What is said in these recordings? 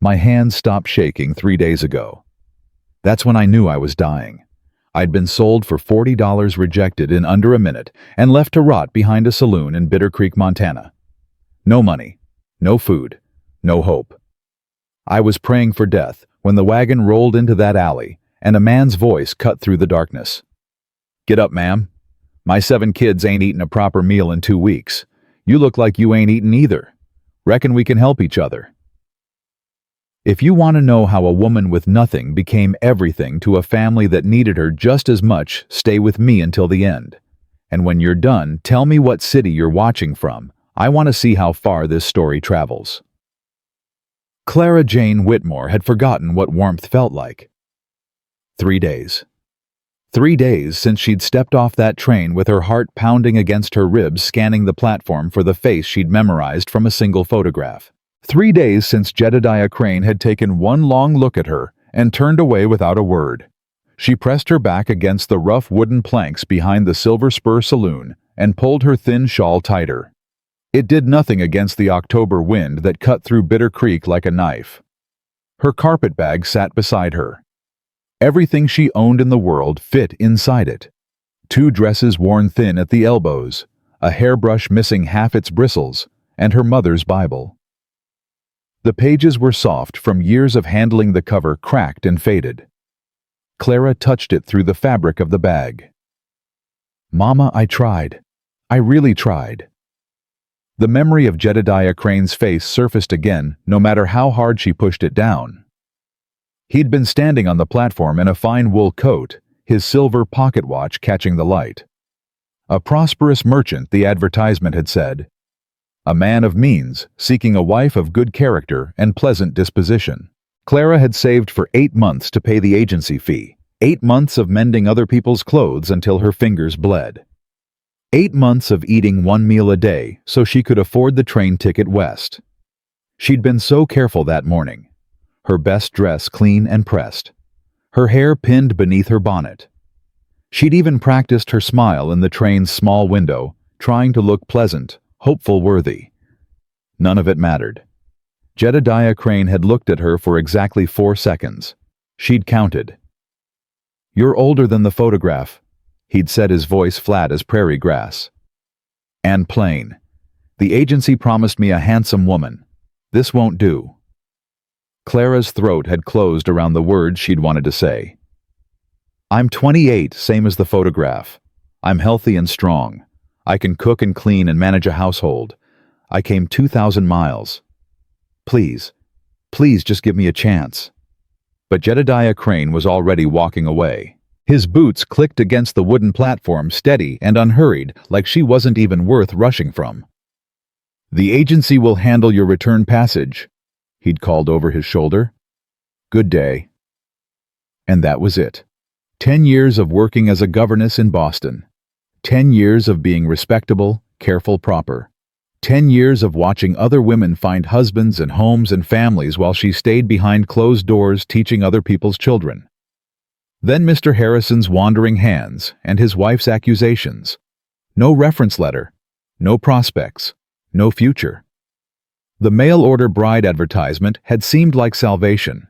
My hands stopped shaking 3 days ago. That's when I knew I was dying. I'd been sold for $40, rejected in under a minute, and left to rot behind a saloon in Bitter Creek, Montana. No money, no food, no hope. I was praying for death when the wagon rolled into that alley, and a man's voice cut through the darkness. "Get up, ma'am. My 7 kids ain't eaten a proper meal in 2 weeks. You look like you ain't eaten either. Reckon we can help each other." If you want to know how a woman with nothing became everything to a family that needed her just as much, stay with me until the end. And when you're done, tell me what city you're watching from. I want to see how far this story travels. Clara Jane Whitmore had forgotten what warmth felt like. 3 days. 3 days since she'd stepped off that train with her heart pounding against her ribs, scanning the platform for the face she'd memorized from a single photograph. 3 days since Jedediah Crane had taken one long look at her and turned away without a word. She pressed her back against the rough wooden planks behind the Silver Spur Saloon and pulled her thin shawl tighter. It did nothing against the October wind that cut through Bitter Creek like a knife. Her carpetbag sat beside her. Everything she owned in the world fit inside it. 2 dresses worn thin at the elbows, a hairbrush missing half its bristles, and her mother's Bible. The pages were soft from years of handling the cover, cracked and faded. Clara touched it through the fabric of the bag. "Mama, I tried. I really tried." The memory of Jedediah Crane's face surfaced again, no matter how hard she pushed it down. He'd been standing on the platform in a fine wool coat, his silver pocket watch catching the light. A prosperous merchant, the advertisement had said. A man of means, seeking a wife of good character and pleasant disposition. Clara had saved for 8 months to pay the agency fee, 8 months of mending other people's clothes until her fingers bled. 8 months of eating 1 meal a day so she could afford the train ticket west. She'd been so careful that morning. Her best dress clean and pressed. Her hair pinned beneath her bonnet. She'd even practiced her smile in the train's small window, trying to look pleasant, hopeful, worthy. None of it mattered. Jedediah Crane had looked at her for exactly 4 seconds. She'd counted. "You're older than the photograph," he'd said, his voice flat as prairie grass. "And plain. The agency promised me a handsome woman. This won't do." Clara's throat had closed around the words she'd wanted to say. "I'm 28, same as the photograph. I'm healthy and strong. I can cook and clean and manage a household. I came 2,000 miles. Please, please just give me a chance." But Jedediah Crane was already walking away. His boots clicked against the wooden platform, steady and unhurried, like she wasn't even worth rushing from. "The agency will handle your return passage," he'd called over his shoulder. "Good day." And that was it. 10 years of working as a governess in Boston. 10 years of being respectable, careful, proper. 10 years of watching other women find husbands and homes and families while she stayed behind closed doors teaching other people's children. Then Mr. Harrison's wandering hands and his wife's accusations. No reference letter, no prospects, no future. The mail-order bride advertisement had seemed like salvation.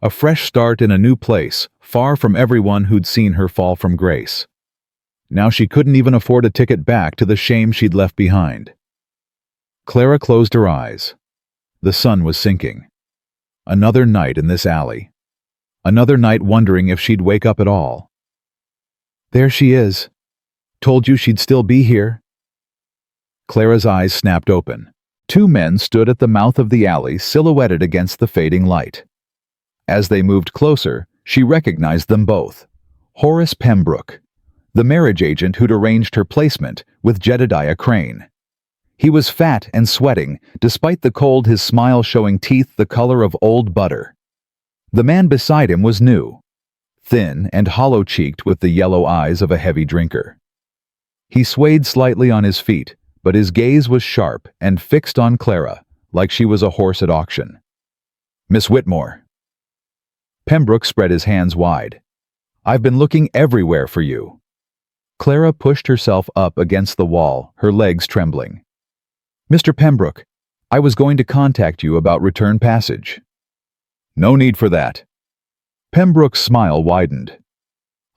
A fresh start in a new place, far from everyone who'd seen her fall from grace. Now she couldn't even afford a ticket back to the shame she'd left behind. Clara closed her eyes. The sun was sinking. Another night in this alley. Another night wondering if she'd wake up at all. "There she is. Told you she'd still be here." Clara's eyes snapped open. 2 men stood at the mouth of the alley, silhouetted against the fading light. As they moved closer, she recognized them both. Horace Pembroke, the marriage agent who'd arranged her placement with Jedediah Crane. He was fat and sweating, despite the cold, his smile showing teeth the color of old butter. The man beside him was new, thin and hollow-cheeked with the yellow eyes of a heavy drinker. He swayed slightly on his feet, but his gaze was sharp and fixed on Clara, like she was a horse at auction. "Miss Whitmore." Pembroke spread his hands wide. "I've been looking everywhere for you." Clara pushed herself up against the wall, her legs trembling. "Mr. Pembroke, I was going to contact you about return passage." No need for that. Pembroke's smile widened.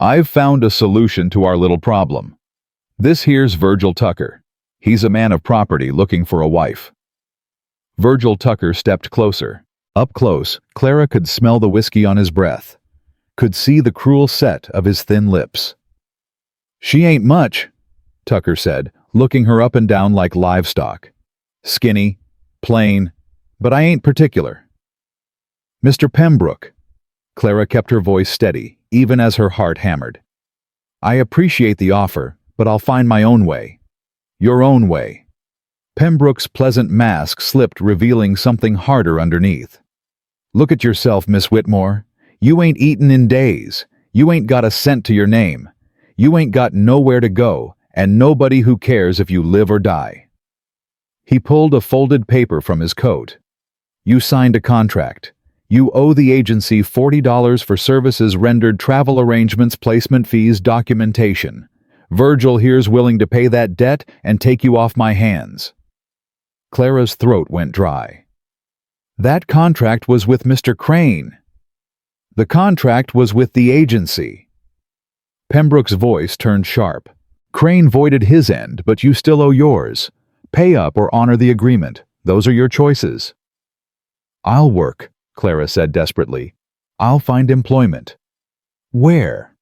I've found a solution to our little problem. This here's Virgil Tucker. He's a man of property looking for a wife. Virgil Tucker stepped closer. Up close, Clara could smell the whiskey on his breath, could see the cruel set of his thin lips. She ain't much, Tucker said, looking her up and down like livestock. Skinny, plain, but I ain't particular. Mr. Pembroke, Clara kept her voice steady, even as her heart hammered. I appreciate the offer, but I'll find my own way. Your own way. Pembroke's pleasant mask slipped, revealing something harder underneath. Look at yourself, Miss Whitmore. You ain't eaten in days. You ain't got a cent to your name. You ain't got nowhere to go, and nobody who cares if you live or die. He pulled a folded paper from his coat. You signed a contract. You owe the agency $40 for services rendered, travel arrangements, placement fees, documentation. Virgil here's willing to pay that debt and take you off my hands. Clara's throat went dry. That contract was with Mr. Crane. The contract was with the agency. Pembroke's voice turned sharp. Crane voided his end, but you still owe yours. Pay up or honor the agreement. Those are your choices. I'll work, Clara said desperately. I'll find employment. Where?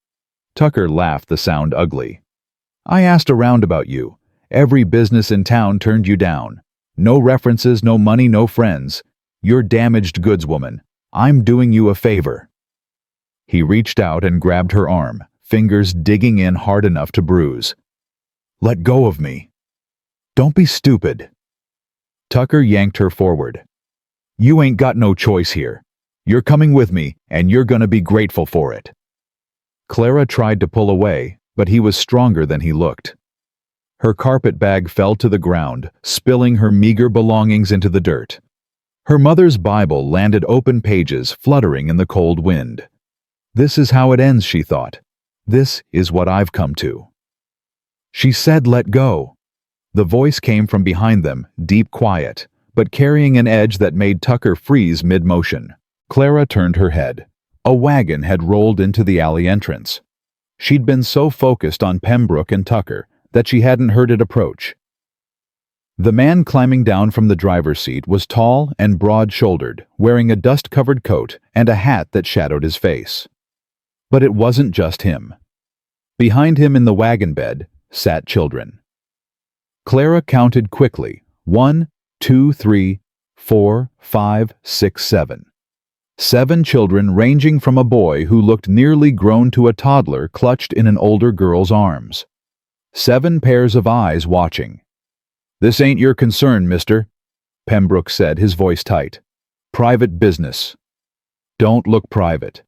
Tucker laughed, the sound ugly. I asked around about you. Every business in town turned you down. No references, no money, no friends. You're damaged goods, woman. I'm doing you a favor. He reached out and grabbed her arm, fingers digging in hard enough to bruise. Let go of me. Don't be stupid. Tucker yanked her forward. You ain't got no choice here. You're coming with me, and you're gonna be grateful for it. Clara tried to pull away, but he was stronger than he looked. Her carpet bag fell to the ground, spilling her meager belongings into the dirt. Her mother's Bible landed open pages, fluttering in the cold wind. This is how it ends, she thought. This is what I've come to. She said, let go. The voice came from behind them, deep quiet, but carrying an edge that made Tucker freeze mid-motion. Clara turned her head. A wagon had rolled into the alley entrance. She'd been so focused on Pembroke and Tucker that she hadn't heard it approach. The man climbing down from the driver's seat was tall and broad-shouldered, wearing a dust-covered coat and a hat that shadowed his face. But it wasn't just him. Behind him in the wagon bed sat children. Clara counted quickly. 1, 2, 3, 4, 5, 6, 7. 7 children, ranging from a boy who looked nearly grown to a toddler clutched in an older girl's arms. 7 pairs of eyes watching. This ain't your concern, mister, Pembroke said, his voice tight. Private business. Don't look private.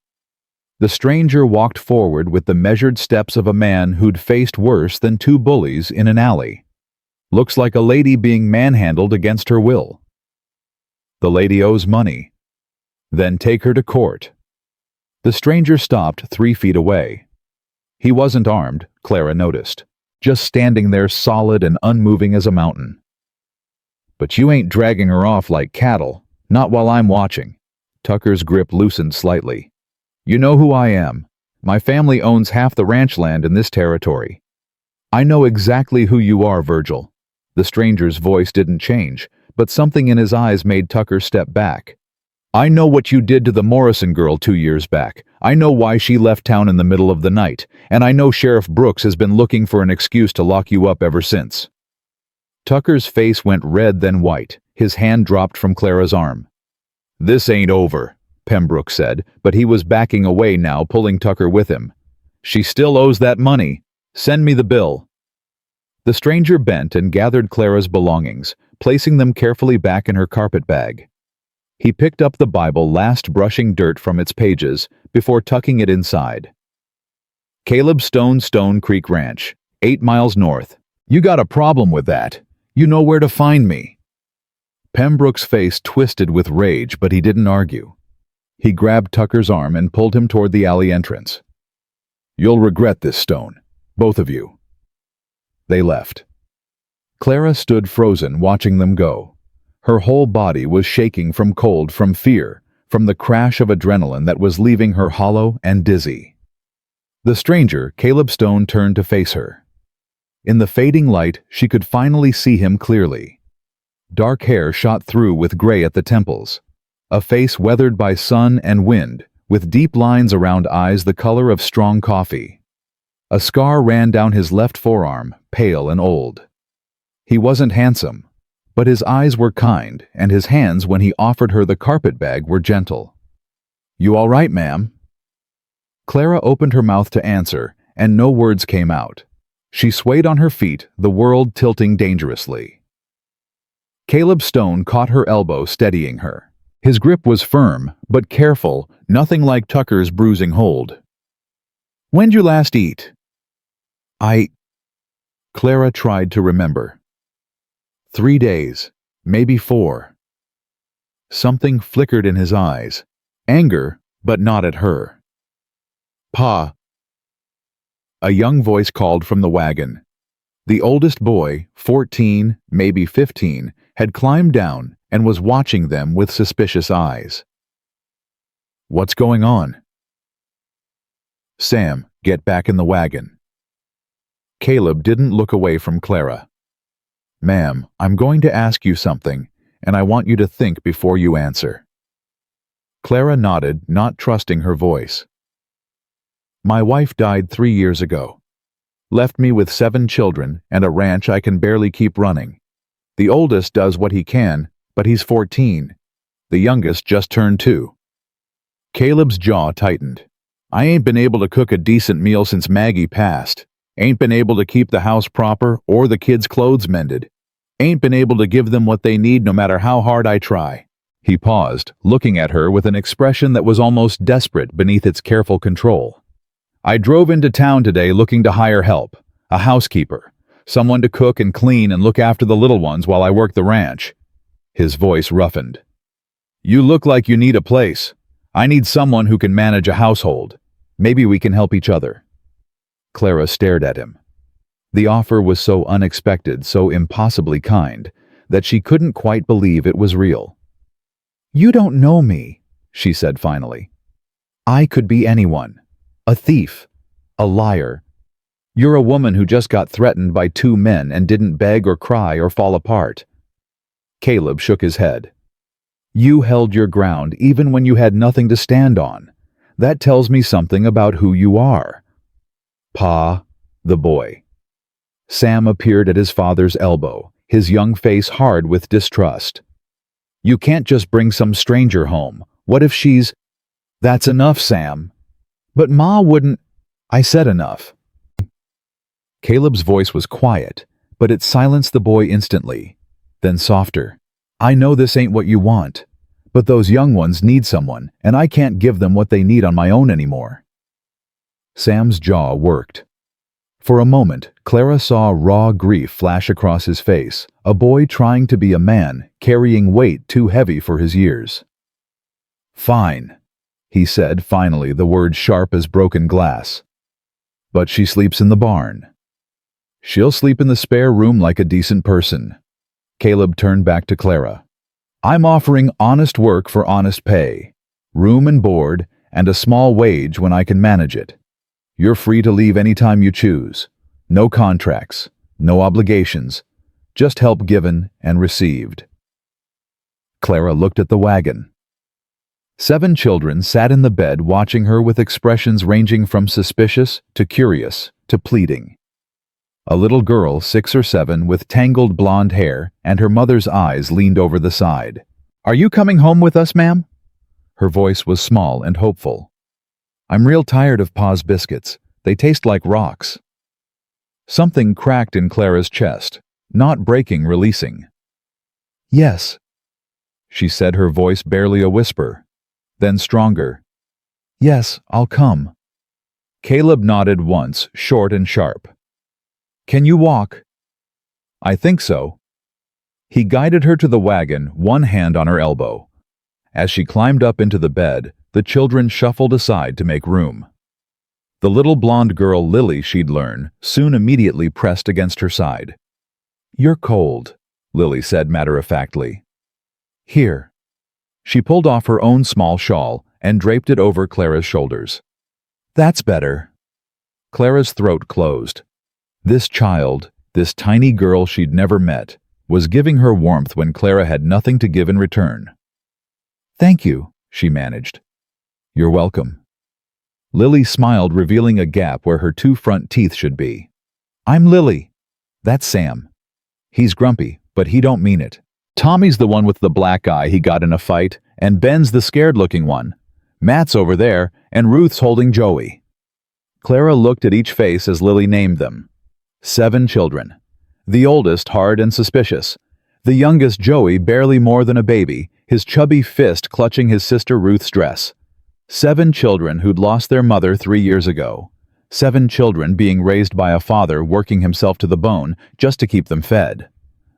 The stranger walked forward with the measured steps of a man who'd faced worse than 2 bullies in an alley. Looks like a lady being manhandled against her will. The lady owes money. Then take her to court. The stranger stopped 3 feet away. He wasn't armed, Clara noticed, just standing there solid and unmoving as a mountain. But you ain't dragging her off like cattle, not while I'm watching. Tucker's grip loosened slightly. You know who I am. My family owns half the ranch land in this territory. I know exactly who you are, Virgil. The stranger's voice didn't change, but something in his eyes made Tucker step back. I know what you did to the Morrison girl 2 years back. I know why she left town in the middle of the night, and I know Sheriff Brooks has been looking for an excuse to lock you up ever since. Tucker's face went red, then white. His hand dropped from Clara's arm. This ain't over, Pembroke said, but he was backing away now, pulling Tucker with him. She still owes that money. Send me the bill. The stranger bent and gathered Clara's belongings, placing them carefully back in her carpet bag. He picked up the Bible, last brushing dirt from its pages, before tucking it inside. Caleb Stone Creek Ranch, 8 miles north. You got a problem with that. You know where to find me. Pembroke's face twisted with rage, but he didn't argue. He grabbed Tucker's arm and pulled him toward the alley entrance. You'll regret this, Stone. Both of you. They left. Clara stood frozen, watching them go. Her whole body was shaking from cold, from fear, from the crash of adrenaline that was leaving her hollow and dizzy. The stranger, Caleb Stone, turned to face her. In the fading light, she could finally see him clearly. Dark hair shot through with gray at the temples, a face weathered by sun and wind, with deep lines around eyes the color of strong coffee. A scar ran down his left forearm, pale and old. He wasn't handsome, but his eyes were kind, and his hands, when he offered her the carpet bag, were gentle. "You all right, ma'am?" Clara opened her mouth to answer, and no words came out. She swayed on her feet, the world tilting dangerously. Caleb Stone caught her elbow, steadying her. His grip was firm, but careful, nothing like Tucker's bruising hold. "When'd you last eat?" Clara tried to remember. 3 days, maybe 4. Something flickered in his eyes. Anger, but not at her. "Pa." A young voice called from the wagon. The oldest boy, 14, maybe 15, had climbed down and was watching them with suspicious eyes. "What's going on?" "Sam, get back in the wagon." Caleb didn't look away from Clara. "Ma'am, I'm going to ask you something, and I want you to think before you answer." Clara nodded, not trusting her voice. "My wife died 3 years ago. Left me with 7 children and a ranch I can barely keep running. The oldest does what he can, but he's 14. The youngest just turned 2. Caleb's jaw tightened. "I ain't been able to cook a decent meal since Maggie passed. Ain't been able to keep the house proper or the kids' clothes mended. Ain't been able to give them what they need no matter how hard I try." He paused, looking at her with an expression that was almost desperate beneath its careful control. "I drove into town today looking to hire help, a housekeeper, someone to cook and clean and look after the little ones while I work the ranch." His voice roughened. "You look like you need a place. I need someone who can manage a household. Maybe we can help each other." Clara stared at him. The offer was so unexpected, so impossibly kind, that she couldn't quite believe it was real. "You don't know me," she said finally. "I could be anyone. A thief. A liar. You're a woman who just got threatened by 2 men and didn't beg or cry or fall apart." Caleb shook his head. "You held your ground even when you had nothing to stand on. That tells me something about who you are." "Pa," the boy. Sam appeared at his father's elbow, his young face hard with distrust. "You can't just bring some stranger home. What if she's—" "That's enough, Sam." "But Ma wouldn't—" "I said enough." Caleb's voice was quiet, but it silenced the boy instantly. Then softer. "I know this ain't what you want, but those young ones need someone, and I can't give them what they need on my own anymore." Sam's jaw worked. For a moment, Clara saw raw grief flash across his face, a boy trying to be a man, carrying weight too heavy for his years. "Fine," he said finally, the words sharp as broken glass. "But she sleeps in the barn." "She'll sleep in the spare room like a decent person." Caleb turned back to Clara. "I'm offering honest work for honest pay, room and board, and a small wage when I can manage it. You're free to leave any time you choose. No contracts, no obligations, just help given and received." Clara looked at the wagon. 7 children sat in the bed watching her with expressions ranging from suspicious to curious to pleading. A little girl, 6 or 7, with tangled blonde hair, and her mother's eyes leaned over the side. "Are you coming home with us, ma'am?" Her voice was small and hopeful. "I'm real tired of Pa's biscuits. They taste like rocks." Something cracked in Clara's chest, not breaking, releasing. "Yes," she said, her voice barely a whisper. Then stronger. "Yes, I'll come." Caleb nodded once, short and sharp. "Can you walk?" "I think so." He guided her to the wagon, one hand on her elbow. As she climbed up into the bed, the children shuffled aside to make room. The little blonde girl, Lily, she'd learn, soon immediately pressed against her side. "You're cold," Lily said matter-of-factly. "Here." She pulled off her own small shawl and draped it over Clara's shoulders. "That's better." Clara's throat closed. This child, this tiny girl she'd never met, was giving her warmth when Clara had nothing to give in return. "Thank you," she managed. "You're welcome." Lily smiled, revealing a gap where her two front teeth should be. "I'm Lily. That's Sam. He's grumpy, but he don't mean it. Tommy's the one with the black eye he got in a fight, and Ben's the scared-looking one. Matt's over there, and Ruth's holding Joey." Clara looked at each face as Lily named them. 7 children. The oldest hard and suspicious. The youngest Joey barely more than a baby, his chubby fist clutching his sister Ruth's dress. 7 children who'd lost their mother 3 years ago. 7 children being raised by a father working himself to the bone just to keep them fed.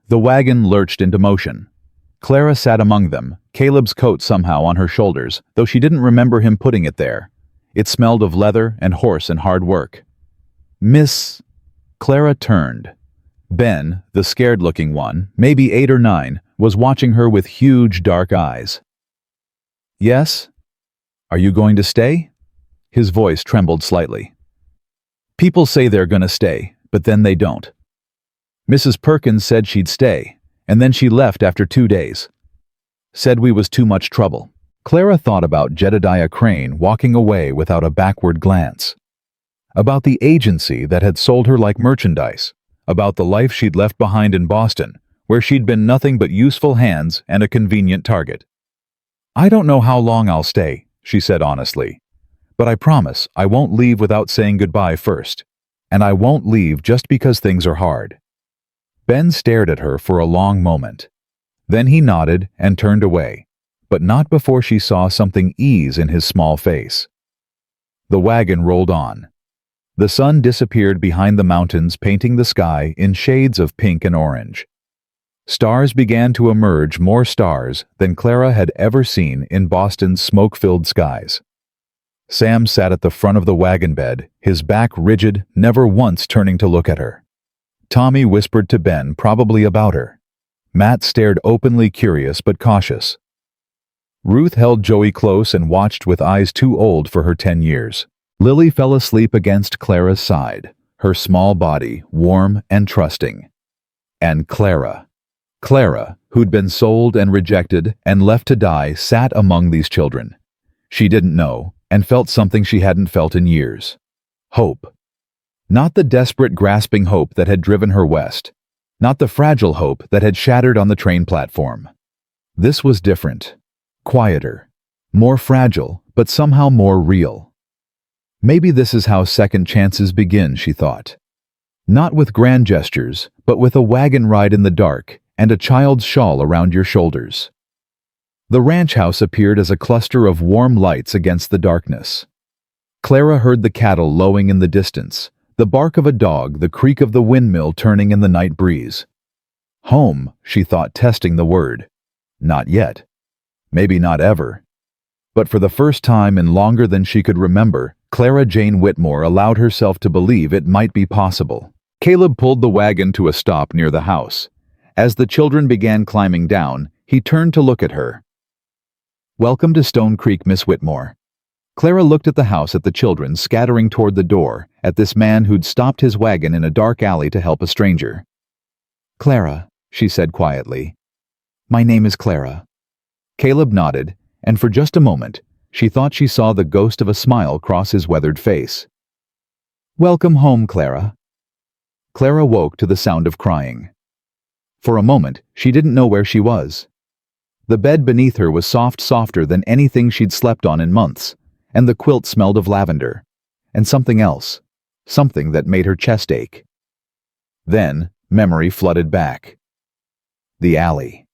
The wagon lurched into motion. Clara sat among them, Caleb's coat somehow on her shoulders, though she didn't remember him putting it there. It smelled of leather and horse and hard work. "Miss..." Clara turned. Ben, the scared-looking one, maybe 8 or 9, was watching her with huge dark eyes. "Yes? Are you going to stay?" His voice trembled slightly. "People say they're gonna stay, but then they don't. Mrs. Perkins said she'd stay, and then she left after 2 days. Said we was too much trouble." Clara thought about Jedediah Crane walking away without a backward glance. About the agency that had sold her like merchandise. About the life she'd left behind in Boston, where she'd been nothing but useful hands and a convenient target. "I don't know how long I'll stay," she said honestly. "But I promise I won't leave without saying goodbye first. And I won't leave just because things are hard." Ben stared at her for a long moment. Then he nodded and turned away, but not before she saw something ease in his small face. The wagon rolled on. The sun disappeared behind the mountains, painting the sky in shades of pink and orange. Stars began to emerge, more stars than Clara had ever seen in Boston's smoke-filled skies. Sam sat at the front of the wagon bed, his back rigid, never once turning to look at her. Tommy whispered to Ben, probably about her. Matt stared, openly curious but cautious. Ruth held Joey close and watched with eyes too old for her 10 years. Lily fell asleep against Clara's side, her small body warm and trusting. And Clara, who'd been sold and rejected and left to die, sat among these children. She didn't know, and felt something she hadn't felt in years. Hope. Not the desperate, grasping hope that had driven her west. Not the fragile hope that had shattered on the train platform. This was different. Quieter. More fragile, but somehow more real. Maybe this is how second chances begin, she thought. Not with grand gestures, but with a wagon ride in the dark and a child's shawl around your shoulders. The ranch house appeared as a cluster of warm lights against the darkness. Clara heard the cattle lowing in the distance, the bark of a dog, the creak of the windmill turning in the night breeze. Home, she thought, testing the word. Not yet. Maybe not ever. But for the first time in longer than she could remember, Clara Jane Whitmore allowed herself to believe it might be possible. Caleb pulled the wagon to a stop near the house. As the children began climbing down, he turned to look at her. "Welcome to Stone Creek, Miss Whitmore." Clara looked at the house, at the children scattering toward the door, at this man who'd stopped his wagon in a dark alley to help a stranger. "Clara," she said quietly. "My name is Clara." Caleb nodded, and for just a moment, she thought she saw the ghost of a smile cross his weathered face. "Welcome home, Clara." Clara woke to the sound of crying. For a moment, she didn't know where she was. The bed beneath her was soft, softer than anything she'd slept on in months, and the quilt smelled of lavender, and something else, something that made her chest ache. Then, memory flooded back. The alley.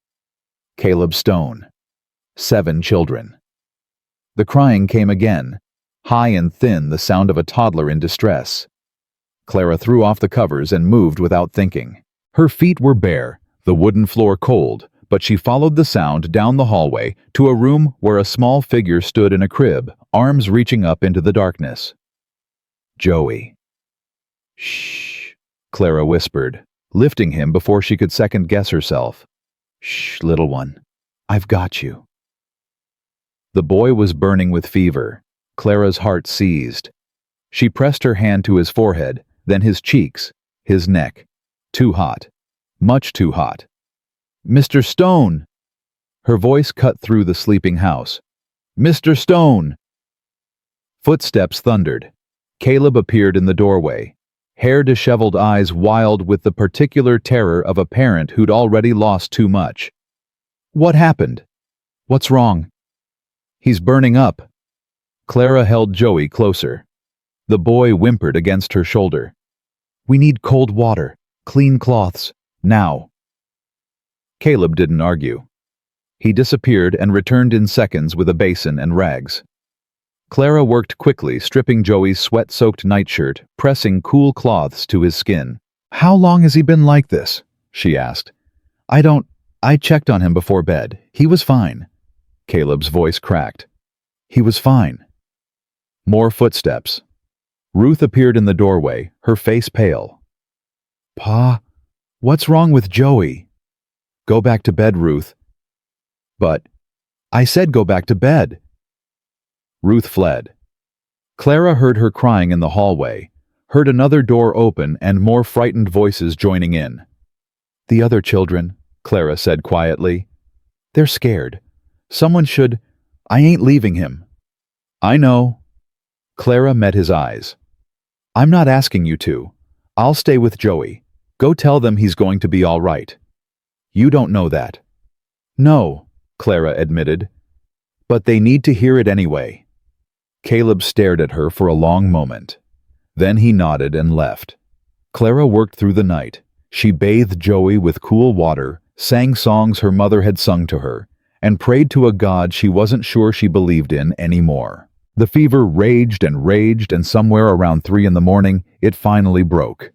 Caleb Stone. 7 children. The crying came again, high and thin, the sound of a toddler in distress. Clara threw off the covers and moved without thinking. Her feet were bare, the wooden floor cold, but she followed the sound down the hallway to a room where a small figure stood in a crib, arms reaching up into the darkness. Joey. "Shh," Clara whispered, lifting him before she could second-guess herself. "Shh, little one. I've got you." The boy was burning with fever. Clara's heart seized. She pressed her hand to his forehead, then his cheeks, his neck. Too hot. Much too hot. "Mr. Stone!" Her voice cut through the sleeping house. "Mr. Stone!" Footsteps thundered. Caleb appeared in the doorway, hair-disheveled eyes wild with the particular terror of a parent who'd already lost too much. "What happened? What's wrong?" "He's burning up." Clara held Joey closer. The boy whimpered against her shoulder. "We need cold water, clean cloths, now." Caleb didn't argue. He disappeared and returned in seconds with a basin and rags. Clara worked quickly, stripping Joey's sweat-soaked nightshirt, pressing cool cloths to his skin. "How long has he been like this?" she asked. I checked on him before bed. He was fine." Caleb's voice cracked. "He was fine." More footsteps. Ruth appeared in the doorway, her face pale. "Pa, what's wrong with Joey?" "Go back to bed, Ruth." "But I said go back to bed." Ruth fled. Clara heard her crying in the hallway, heard another door open and more frightened voices joining in. "The other children," Clara said quietly. "They're scared. Someone should. I ain't leaving him." "I know." Clara met his eyes. "I'm not asking you to. I'll stay with Joey. Go tell them he's going to be all right." "You don't know that." "No," Clara admitted. "But they need to hear it anyway." Caleb stared at her for a long moment. Then he nodded and left. Clara worked through the night. She bathed Joey with cool water, sang songs her mother had sung to her, and prayed to a God she wasn't sure she believed in anymore. The fever raged, and somewhere around 3 in the morning, it finally broke.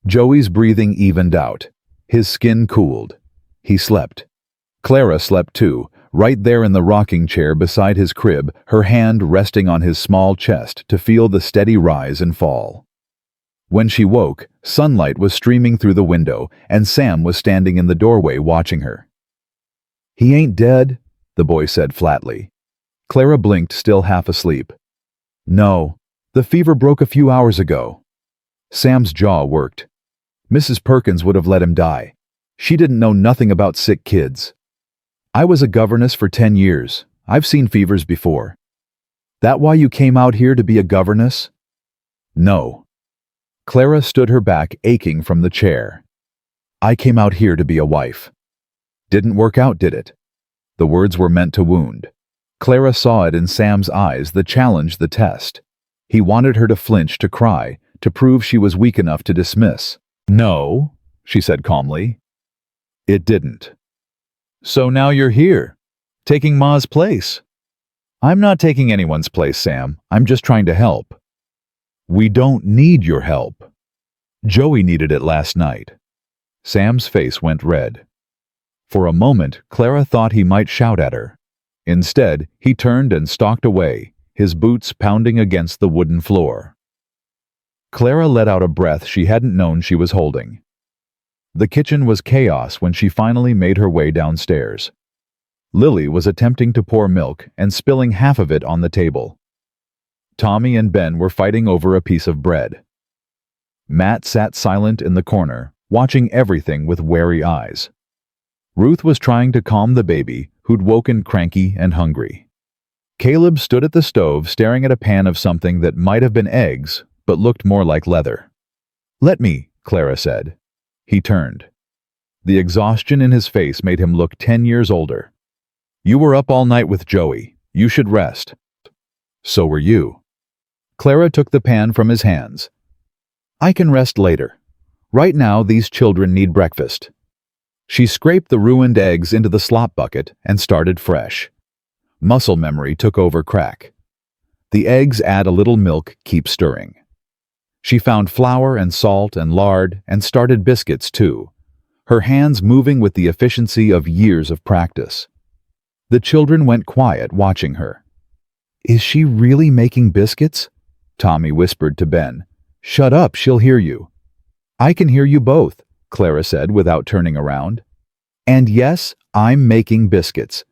Joey's breathing evened out. His skin cooled. He slept. Clara slept too, right there in the rocking chair beside his crib, her hand resting on his small chest to feel the steady rise and fall. When she woke, sunlight was streaming through the window, and Sam was standing in the doorway watching her. "He ain't dead," the boy said flatly. Clara blinked, still half asleep. "No, the fever broke a few hours ago." Sam's jaw worked. "Mrs. Perkins would have let him die. She didn't know nothing about sick kids. I was a governess for 10 years. I've seen fevers before." "That why you came out here to be a governess?" "No." Clara stood her back, aching from the chair. "I came out here to be a wife." "Didn't work out, did it?" The words were meant to wound. Clara saw it in Sam's eyes, the challenge, the test. He wanted her to flinch, to cry, to prove she was weak enough to dismiss. "No," she said calmly. "It didn't." "So now you're here, taking Ma's place." "I'm not taking anyone's place, Sam. I'm just trying to help." "We don't need your help. Joey needed it last night." Sam's face went red. For a moment, Clara thought he might shout at her. Instead, he turned and stalked away, his boots pounding against the wooden floor. Clara let out a breath she hadn't known she was holding. The kitchen was chaos when she finally made her way downstairs. Lily was attempting to pour milk and spilling half of it on the table. Tommy and Ben were fighting over a piece of bread. Matt sat silent in the corner, watching everything with wary eyes. Ruth was trying to calm the baby, who'd woken cranky and hungry. Caleb stood at the stove staring at a pan of something that might have been eggs, but looked more like leather. "Let me," Clara said. He turned. The exhaustion in his face made him look 10 years older. "You were up all night with Joey. You should rest." "So were you." Clara took the pan from his hands. "I can rest later. Right now, these children need breakfast." She scraped the ruined eggs into the slop bucket and started fresh. Muscle memory took over crack. The eggs add a little milk, keep stirring. She found flour and salt and lard and started biscuits too, her hands moving with the efficiency of years of practice. The children went quiet, watching her. "Is she really making biscuits?" Tommy whispered to Ben. "Shut up, she'll hear you." "I can hear you both," Clara said without turning around. "And yes, I'm making biscuits.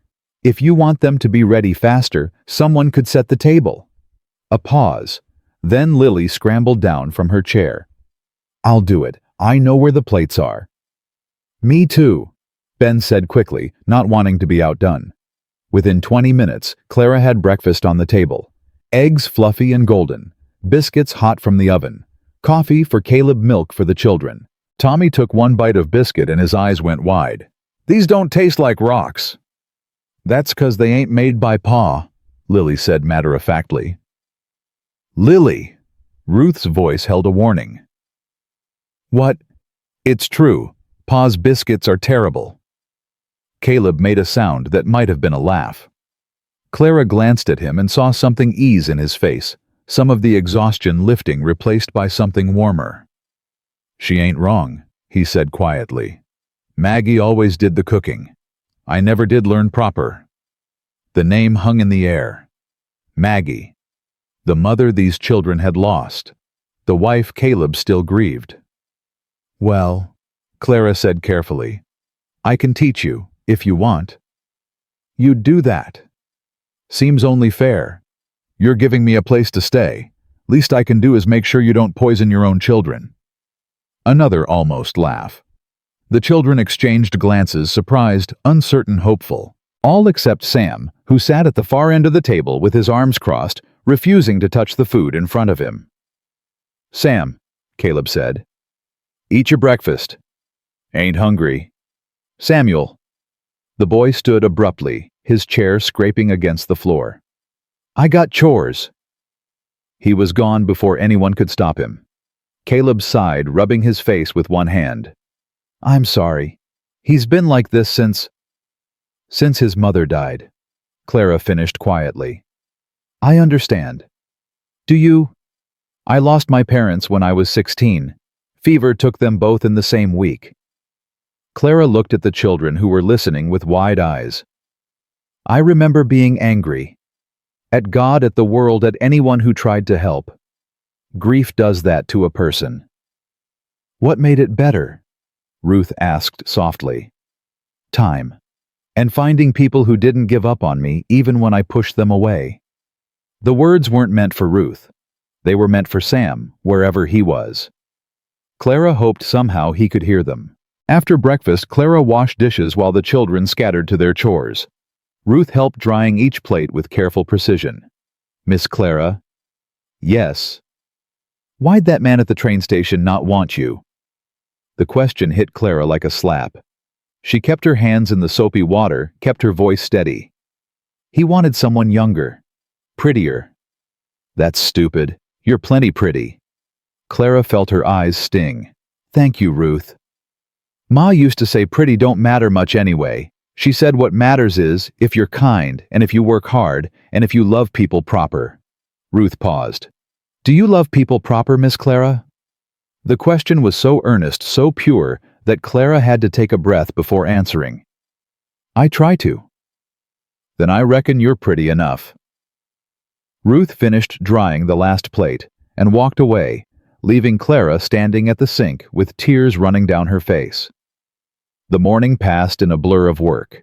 If you want them to be ready faster, someone could set the table. A pause. Then Lily scrambled down from her chair. I'll do it. I know where the plates are. Me too, Ben said quickly, not wanting to be outdone. Within 20 minutes, Clara had breakfast on the table. Eggs fluffy and golden, biscuits hot from the oven, coffee for Caleb, milk for the children. Tommy took one bite of biscuit and his eyes went wide. These don't taste like rocks. That's 'cause they ain't made by Pa, Lily said matter-of-factly. Lily! Ruth's voice held a warning. What? It's true. Pa's biscuits are terrible. Caleb made a sound that might have been a laugh. Clara glanced at him and saw something ease in his face, some of the exhaustion lifting replaced by something warmer. She ain't wrong, he said quietly. Maggie always did the cooking. I never did learn proper. The name hung in the air. Maggie. The mother these children had lost. The wife Caleb still grieved. Well, Clara said carefully, I can teach you, if you want. You'd do that. Seems only fair. You're giving me a place to stay. Least I can do is make sure you don't poison your own children. Another almost laugh. The children exchanged glances, surprised, uncertain, hopeful. All except Sam, who sat at the far end of the table with his arms crossed, refusing to touch the food in front of him. Sam, Caleb said. Eat your breakfast. Ain't hungry. Samuel. The boy stood abruptly, his chair scraping against the floor. I got chores. He was gone before anyone could stop him. Caleb sighed, rubbing his face with one hand. I'm sorry. He's been like this since his mother died. Clara finished quietly. I understand. Do you? I lost my parents when I was 16. Fever took them both in the same week. Clara looked at the children who were listening with wide eyes. I remember being angry. At God, at the world, at anyone who tried to help. Grief does that to a person. What made it better? Ruth asked softly. Time. And finding people who didn't give up on me even when I pushed them away. The words weren't meant for Ruth. They were meant for Sam, wherever he was. Clara hoped somehow he could hear them. After breakfast, Clara washed dishes while the children scattered to their chores. Ruth helped drying each plate with careful precision. Miss Clara? Yes. Why'd that man at the train station not want you? The question hit Clara like a slap. She kept her hands in the soapy water, kept her voice steady. He wanted someone younger. Prettier. That's stupid. You're plenty pretty. Clara felt her eyes sting. Thank you, Ruth. Ma used to say pretty don't matter much anyway. She said what matters is if you're kind, and if you work hard, and if you love people proper. Ruth paused. Do you love people proper, Miss Clara? The question was so earnest, so pure, that Clara had to take a breath before answering. I try to. Then I reckon you're pretty enough. Ruth finished drying the last plate and walked away, leaving Clara standing at the sink with tears running down her face. The morning passed in a blur of work.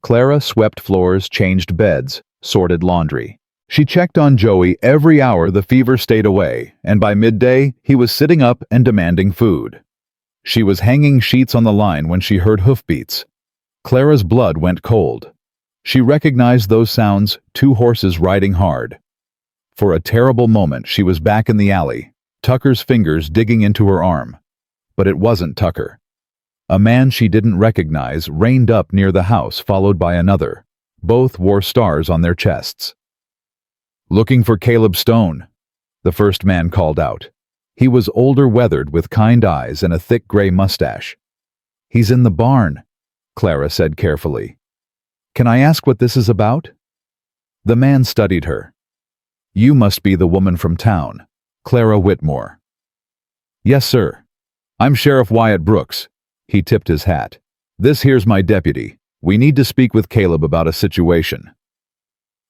Clara swept floors, changed beds, sorted laundry. She checked on Joey every hour the fever stayed away, and by midday, he was sitting up and demanding food. She was hanging sheets on the line when she heard hoofbeats. Clara's blood went cold. She recognized those sounds, 2 horses riding hard. For a terrible moment, she was back in the alley, Tucker's fingers digging into her arm. But it wasn't Tucker. A man she didn't recognize reined up near the house, followed by another. Both wore stars on their chests. Looking for Caleb Stone, the first man called out. He was older, weathered, with kind eyes and a thick gray mustache. He's in the barn, Clara said carefully. Can I ask what this is about? The man studied her. You must be the woman from town, Clara Whitmore. Yes, sir. I'm Sheriff Wyatt Brooks. He tipped his hat. This here's my deputy. We need to speak with Caleb about a situation.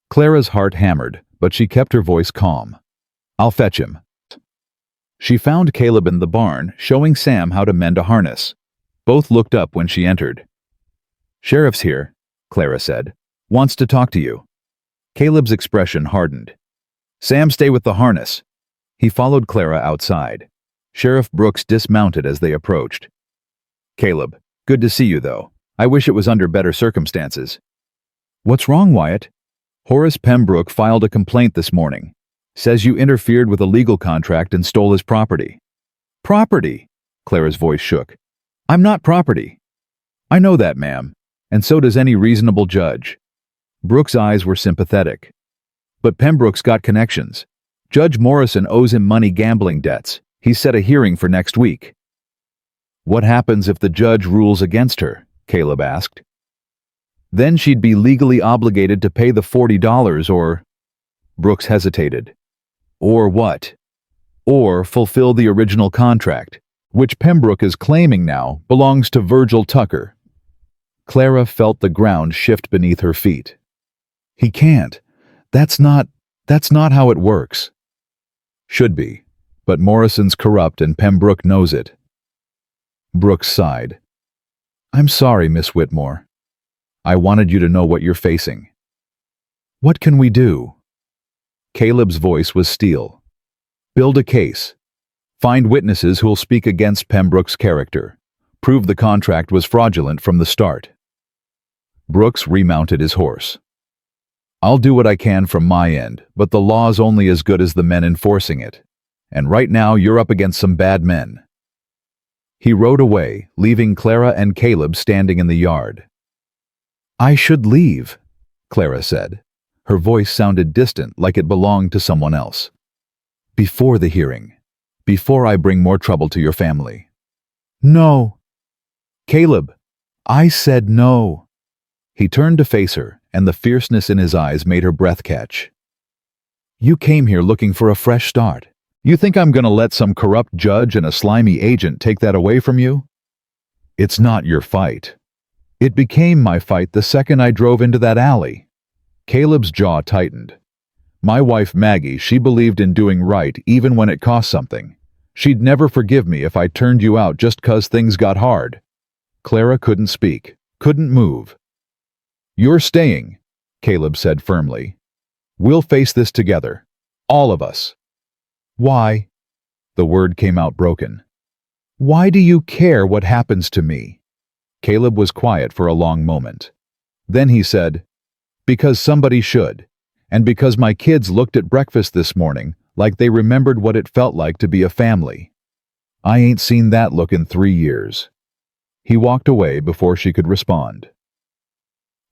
Clara's heart hammered, but she kept her voice calm. I'll fetch him. She found Caleb in the barn, showing Sam how to mend a harness. Both looked up when she entered. Sheriff's here, Clara said. Wants to talk to you. Caleb's expression hardened. Sam, stay with the harness. He followed Clara outside. Sheriff Brooks dismounted as they approached. Caleb, good to see you, though. I wish it was under better circumstances. What's wrong, Wyatt? Horace Pembroke filed a complaint this morning. Says you interfered with a legal contract and stole his property. Property? Clara's voice shook. I'm not property. I know that, ma'am, and so does any reasonable judge. Brooks' eyes were sympathetic. But Pembroke's got connections. Judge Morrison owes him money gambling debts. He's set a hearing for next week. What happens if the judge rules against her? Caleb asked. Then she'd be legally obligated to pay the $40 or... Brooks hesitated. Or what? Or fulfill the original contract, which Pembroke is claiming now belongs to Virgil Tucker. Clara felt the ground shift beneath her feet. He can't. That's not how it works. Should be, but Morrison's corrupt and Pembroke knows it. Brooks sighed. I'm sorry, Miss Whitmore. I wanted you to know what you're facing. What can we do? Caleb's voice was steel. Build a case. Find witnesses who'll speak against Pembroke's character. Prove the contract was fraudulent from the start. Brooks remounted his horse. I'll do what I can from my end, but the law's only as good as the men enforcing it. And right now you're up against some bad men. He rode away, leaving Clara and Caleb standing in the yard. I should leave, Clara said. Her voice sounded distant, like it belonged to someone else. Before the hearing. Before I bring more trouble to your family. No. Caleb, I said no. He turned to face her, and the fierceness in his eyes made her breath catch. You came here looking for a fresh start. You think I'm going to let some corrupt judge and a slimy agent take that away from you? It's not your fight. It became my fight the second I drove into that alley. Caleb's jaw tightened. My wife Maggie, she believed in doing right even when it cost something. She'd never forgive me if I turned you out just 'cause things got hard. Clara couldn't speak, couldn't move. You're staying, Caleb said firmly. We'll face this together. All of us. Why? The word came out broken. Why do you care what happens to me? Caleb was quiet for a long moment. Then he said, because somebody should, and because my kids looked at breakfast this morning like they remembered what it felt like to be a family. I ain't seen that look in 3 years. He walked away before she could respond.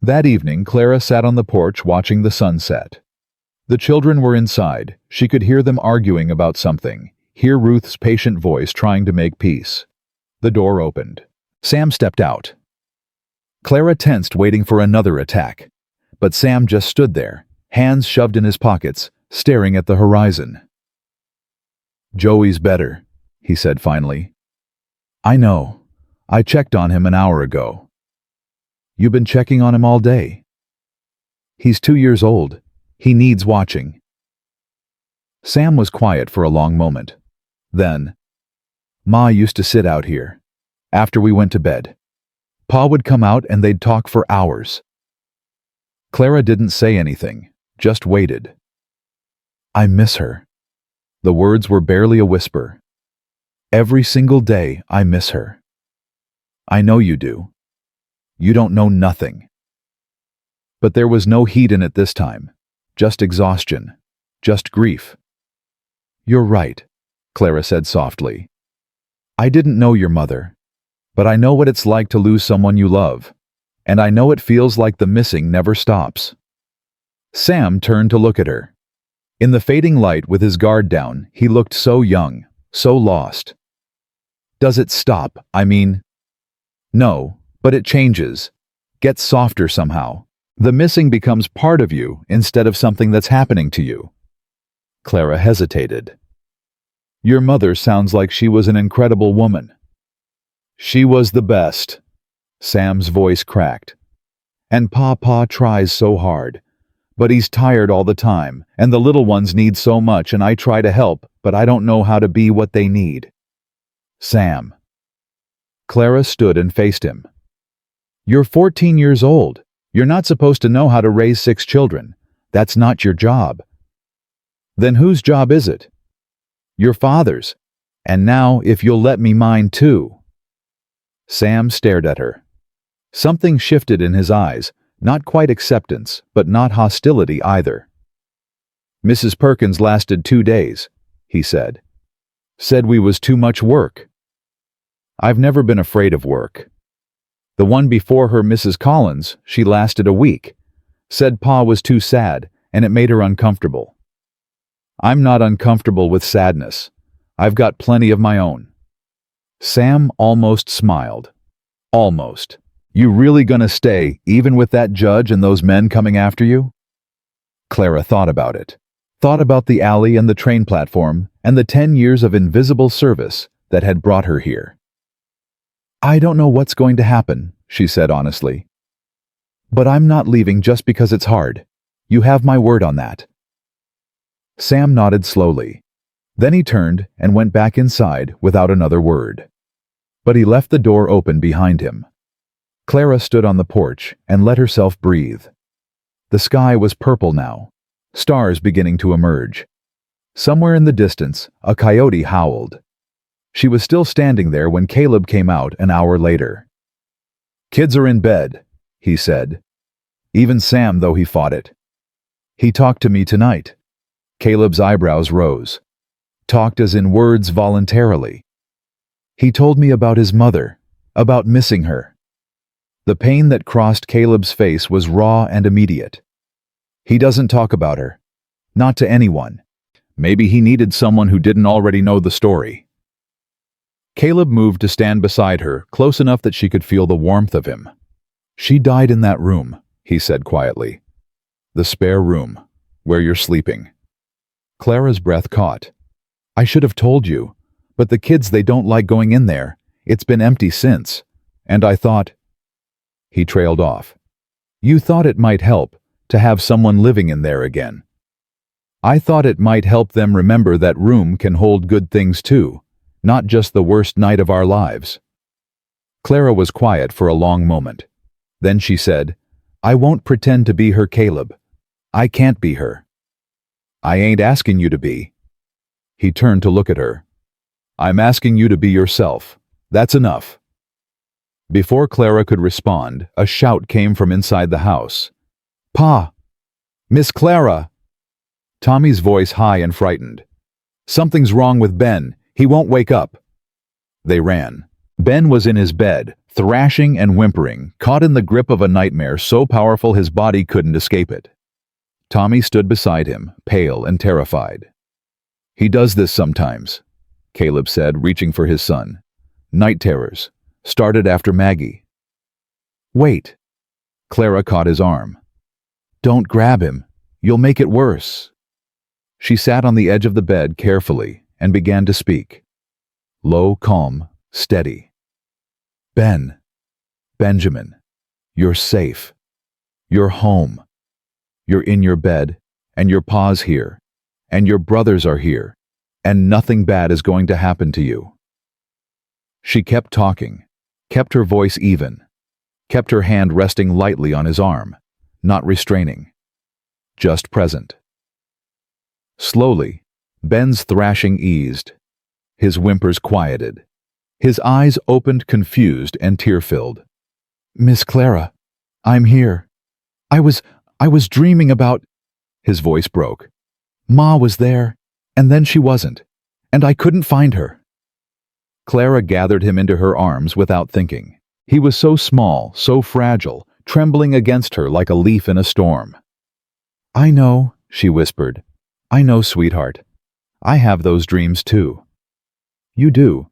That evening, Clara sat on the porch watching the sunset. The children were inside. She could hear them arguing about something, hear Ruth's patient voice trying to make peace. The door opened. Sam stepped out. Clara tensed, waiting for another attack. But Sam just stood there, hands shoved in his pockets, staring at the horizon. Joey's better, he said finally. I know. I checked on him an hour ago. You've been checking on him all day. He's 2 years old. He needs watching. Sam was quiet for a long moment. Then, Ma used to sit out here, after we went to bed. Pa would come out and they'd talk for hours. Clara didn't say anything, just waited. I miss her. The words were barely a whisper. Every single day I miss her. I know you do. You don't know nothing. But there was no heat in it this time. Just exhaustion. Just grief. You're right, Clara said softly. I didn't know your mother, but I know what it's like to lose someone you love, and I know it feels like the missing never stops. Sam turned to look at her. In the fading light with his guard down, he looked so young, so lost. Does it stop, I mean? No, but it changes. Gets softer somehow. The missing becomes part of you instead of something that's happening to you. Clara hesitated. Your mother sounds like she was an incredible woman. She was the best. Sam's voice cracked. And Papa tries so hard. But he's tired all the time, and the little ones need so much, and I try to help, but I don't know how to be what they need. Sam. Clara stood and faced him. You're 14 years old. You're not supposed to know how to raise 6 children. That's not your job. Then whose job is it? Your father's. And now, if you'll let me mine too. Sam stared at her. Something shifted in his eyes, not quite acceptance, but not hostility either. Mrs. Perkins lasted 2 days, he said. Said we was too much work. I've never been afraid of work. The one before her, Mrs. Collins, she lasted a week. Said Pa was too sad, and it made her uncomfortable. I'm not uncomfortable with sadness. I've got plenty of my own. Sam almost smiled. Almost. You really gonna stay, even with that judge and those men coming after you? Clara thought about it. Thought about the alley and the train platform and the 10 years of invisible service that had brought her here. I don't know what's going to happen, she said honestly. But I'm not leaving just because it's hard. You have my word on that. Sam nodded slowly. Then he turned and went back inside without another word. But he left the door open behind him. Clara stood on the porch and let herself breathe. The sky was purple now, stars beginning to emerge. Somewhere in the distance, a coyote howled. She was still standing there when Caleb came out an hour later. Kids are in bed, he said. Even Sam, though he fought it. He talked to me tonight. Caleb's eyebrows rose. Talked as in words voluntarily. He told me about his mother, about missing her. The pain that crossed Caleb's face was raw and immediate. He doesn't talk about her. Not to anyone. Maybe he needed someone who didn't already know the story. Caleb moved to stand beside her, close enough that she could feel the warmth of him. She died in that room, he said quietly. The spare room, where you're sleeping. Clara's breath caught. I should have told you, but the kids, they don't like going in there. It's been empty since. And I thought... He trailed off. You thought it might help to have someone living in there again. I thought it might help them remember that room can hold good things too, not just the worst night of our lives. Clara was quiet for a long moment. Then she said, I won't pretend to be her, Caleb. I can't be her. I ain't asking you to be. He turned to look at her. I'm asking you to be yourself. That's enough. Before Clara could respond, a shout came from inside the house. Pa! Miss Clara! Tommy's voice high and frightened. Something's wrong with Ben. He won't wake up. They ran. Ben was in his bed, thrashing and whimpering, caught in the grip of a nightmare so powerful his body couldn't escape it. Tommy stood beside him, pale and terrified. He does this sometimes, Caleb said, reaching for his son. Night terrors. Started after Maggie. Wait. Clara caught his arm. Don't grab him. You'll make it worse. She sat on the edge of the bed carefully and began to speak. Low, calm, steady. Ben. Benjamin. You're safe. You're home. You're in your bed, and your pa's here, and your brothers are here, and nothing bad is going to happen to you. She kept talking, kept her voice even, kept her hand resting lightly on his arm, not restraining, just present. Slowly, Ben's thrashing eased. His whimpers quieted. His eyes opened confused and tear-filled. Miss Clara, I'm here. I was dreaming about... His voice broke. Ma was there, and then she wasn't, and I couldn't find her. Clara gathered him into her arms without thinking. He was so small, so fragile, trembling against her like a leaf in a storm. I know, she whispered. I know, sweetheart. I have those dreams too. You do.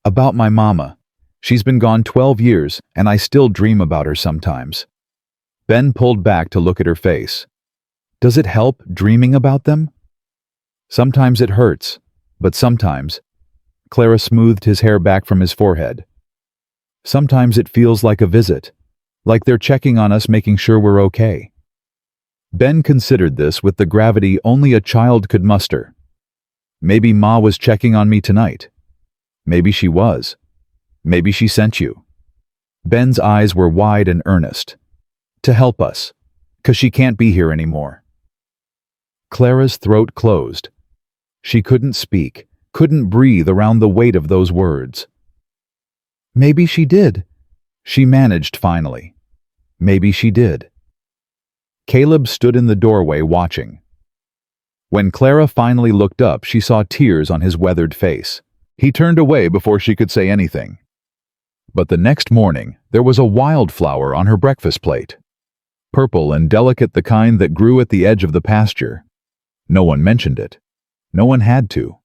About my mama. She's been gone 12 years, and I still dream about her sometimes. Ben pulled back to look at her face. Does it help dreaming about them? Sometimes it hurts, but sometimes... Clara smoothed his hair back from his forehead. Sometimes it feels like a visit, like they're checking on us, making sure we're okay. Ben considered this with the gravity only a child could muster. Maybe Ma was checking on me tonight. Maybe she was. Maybe she sent you. Ben's eyes were wide and earnest. To help us. 'Cause she can't be here anymore." Clara's throat closed. She couldn't speak, couldn't breathe around the weight of those words. "Maybe she did," she managed finally. "Maybe she did." Caleb stood in the doorway watching. When Clara finally looked up, she saw tears on his weathered face. He turned away before she could say anything. But the next morning, there was a wildflower on her breakfast plate. Purple and delicate, the kind that grew at the edge of the pasture. No one mentioned it. No one had to.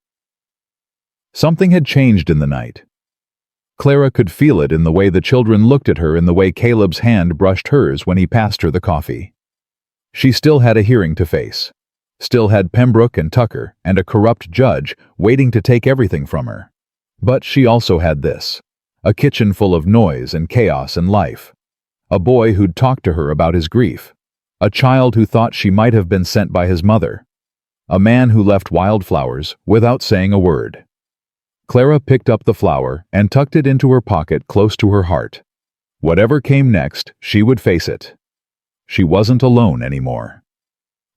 Something had changed in the night. Clara could feel it in the way the children looked at her, in the way Caleb's hand brushed hers when he passed her the coffee. She still had a hearing to face. Still had Pembroke and Tucker and a corrupt judge waiting to take everything from her. But she also had this. A kitchen full of noise and chaos and life. A boy who'd talked to her about his grief. A child who thought she might have been sent by his mother. A man who left wildflowers without saying a word. Clara picked up the flower and tucked it into her pocket close to her heart. Whatever came next, she would face it. She wasn't alone anymore.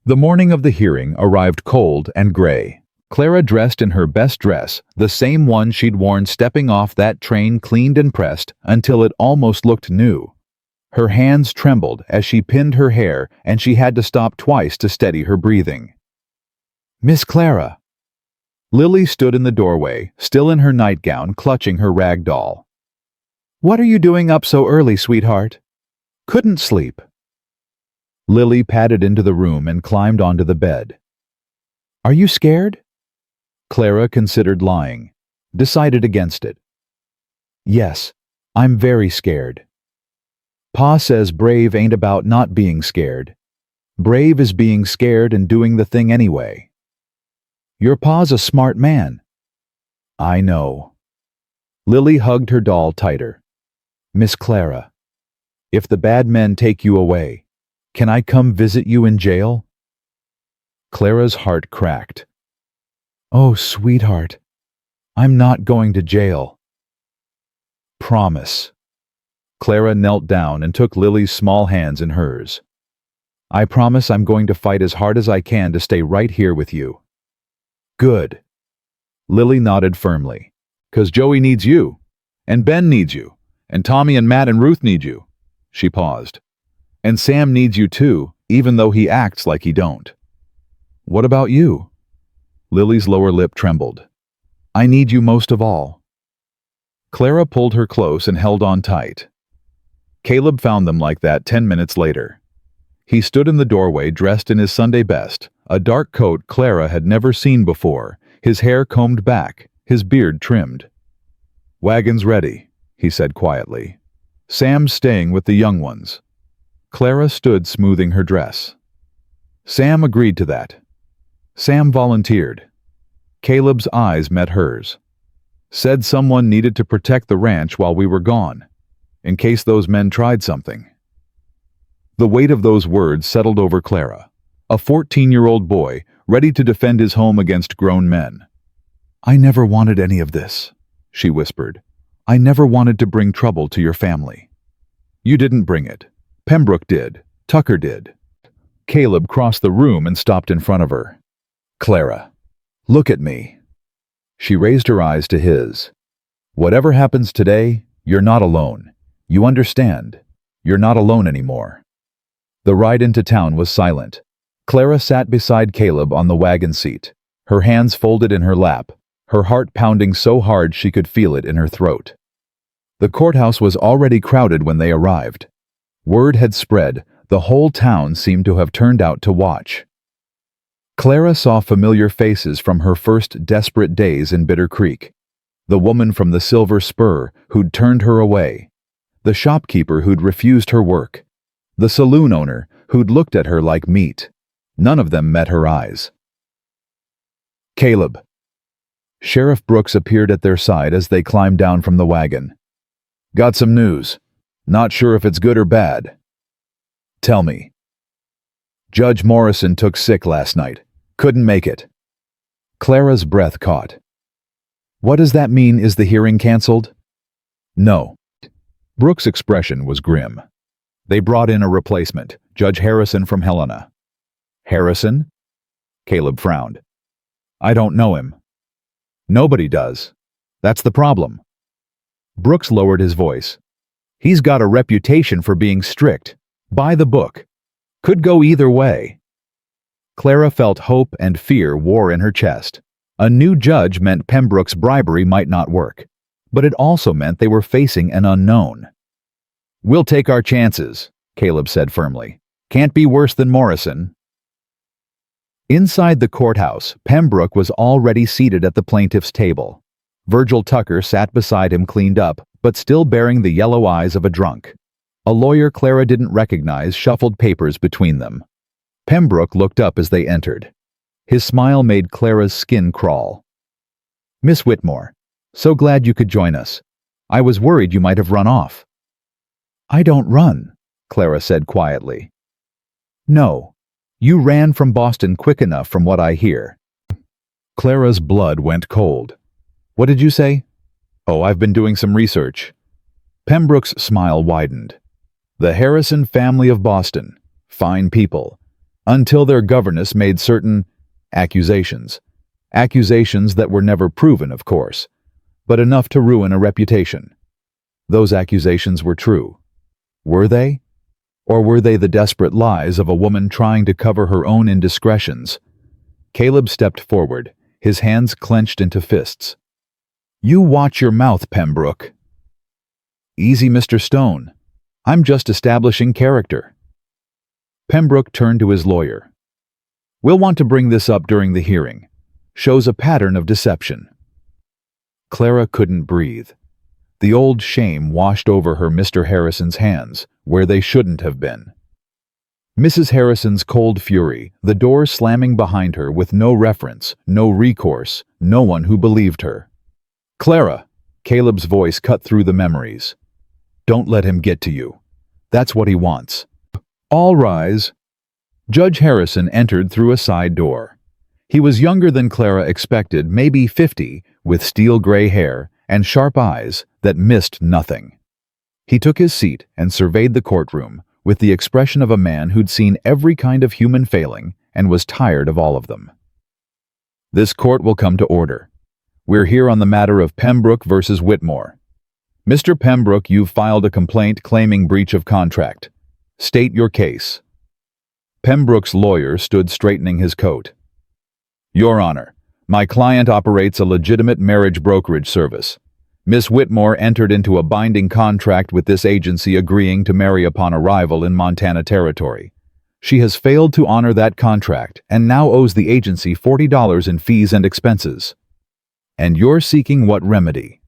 The morning of the hearing arrived cold and gray. Clara dressed in her best dress, the same one she'd worn stepping off that train, cleaned and pressed until it almost looked new. Her hands trembled as she pinned her hair, and she had to stop twice to steady her breathing. "Miss Clara." Lily stood in the doorway, still in her nightgown, clutching her rag doll. "What are you doing up so early, sweetheart?" "Couldn't sleep." Lily padded into the room and climbed onto the bed. "Are you scared?" Clara considered lying, decided against it. "Yes, I'm very scared. Pa says brave ain't about not being scared. Brave is being scared and doing the thing anyway. Your pa's a smart man." "I know." Lily hugged her doll tighter. "Miss Clara, if the bad men take you away, can I come visit you in jail?" Clara's heart cracked. "Oh, sweetheart, I'm not going to jail." "Promise." Clara knelt down and took Lily's small hands in hers. "I promise I'm going to fight as hard as I can to stay right here with you." "Good." Lily nodded firmly. "'Cause Joey needs you, and Ben needs you, and Tommy and Matt and Ruth need you." She paused. "And Sam needs you too, even though he acts like he don't." "What about you?" Lily's lower lip trembled. "I need you most of all." Clara pulled her close and held on tight. Caleb found them like that 10 minutes later. He stood in the doorway dressed in his Sunday best, a dark coat Clara had never seen before, his hair combed back, his beard trimmed. "Wagon's ready," he said quietly. "Sam's staying with the young ones." Clara stood smoothing her dress. Sam agreed to that. Sam volunteered. Caleb's eyes met hers. "Said someone needed to protect the ranch while we were gone, in case those men tried something." The weight of those words settled over Clara, a 14-year-old boy ready to defend his home against grown men. "I never wanted any of this," she whispered. "I never wanted to bring trouble to your family." "You didn't bring it. Pembroke did. Tucker did." Caleb crossed the room and stopped in front of her. "Clara, look at me." She raised her eyes to his. "Whatever happens today, you're not alone. You understand? You're not alone anymore." The ride into town was silent. Clara sat beside Caleb on the wagon seat, her hands folded in her lap, her heart pounding so hard she could feel it in her throat. The courthouse was already crowded when they arrived. Word had spread, the whole town seemed to have turned out to watch. Clara saw familiar faces from her first desperate days in Bitter Creek. The woman from the Silver Spur who'd turned her away. The shopkeeper who'd refused her work. The saloon owner who'd looked at her like meat. None of them met her eyes. "Caleb." Sheriff Brooks appeared at their side as they climbed down from the wagon. "Got some news. Not sure if it's good or bad." "Tell me." "Judge Morrison took sick last night. Couldn't make it." Clara's breath caught. "What does that mean? Is the hearing canceled?" "No." Brooks' expression was grim. They brought in a replacement, Judge Harrison from Helena. Harrison? Caleb frowned. I don't know him. Nobody does. That's the problem. Brooks lowered his voice. He's got a reputation for being strict, by the book. Could go either way. Clara felt hope and fear war in her chest. A new judge meant Pembroke's bribery might not work, but it also meant they were facing an unknown. We'll take our chances, Caleb said firmly. Can't be worse than Morrison. Inside the courthouse, Pembroke was already seated at the plaintiff's table. Virgil Tucker sat beside him cleaned up, but still bearing the yellow eyes of a drunk. A lawyer Clara didn't recognize shuffled papers between them. Pembroke looked up as they entered. His smile made Clara's skin crawl. Miss Whitmore, so glad you could join us. I was worried you might have run off. I don't run, Clara said quietly. No, you ran from Boston quick enough from what I hear. Clara's blood went cold. What did you say? Oh, I've been doing some research. Pembroke's smile widened. The Harrison family of Boston. Fine people. Until their governess made certain accusations. Accusations that were never proven, of course, but enough to ruin a reputation. Those accusations were true. Were they? Or were they the desperate lies of a woman trying to cover her own indiscretions? Caleb stepped forward, his hands clenched into fists. You watch your mouth, Pembroke. Easy, Mr. Stone. I'm just establishing character. Pembroke turned to his lawyer. We'll want to bring this up during the hearing. Shows a pattern of deception. Clara couldn't breathe. The old shame washed over her Mr. Harrison's hands, where they shouldn't have been. Mrs. Harrison's cold fury, the door slamming behind her with no reference, no recourse, no one who believed her. Clara, Caleb's voice cut through the memories. Don't let him get to you. That's what he wants. All rise. Judge Harrison entered through a side door. He was younger than Clara expected, maybe 50, with steel gray hair and sharp eyes that missed nothing. He took his seat and surveyed the courtroom with the expression of a man who'd seen every kind of human failing and was tired of all of them. This court will come to order. We're here on the matter of Pembroke versus Whitmore. Mr. Pembroke, you've filed a complaint claiming breach of contract. State your case. Pembroke's lawyer stood straightening his coat. Your Honor, my client operates a legitimate marriage brokerage service. Miss Whitmore entered into a binding contract with this agency agreeing to marry upon arrival in Montana Territory. She has failed to honor that contract and now owes the agency $40 in fees and expenses. And you're seeking what remedy?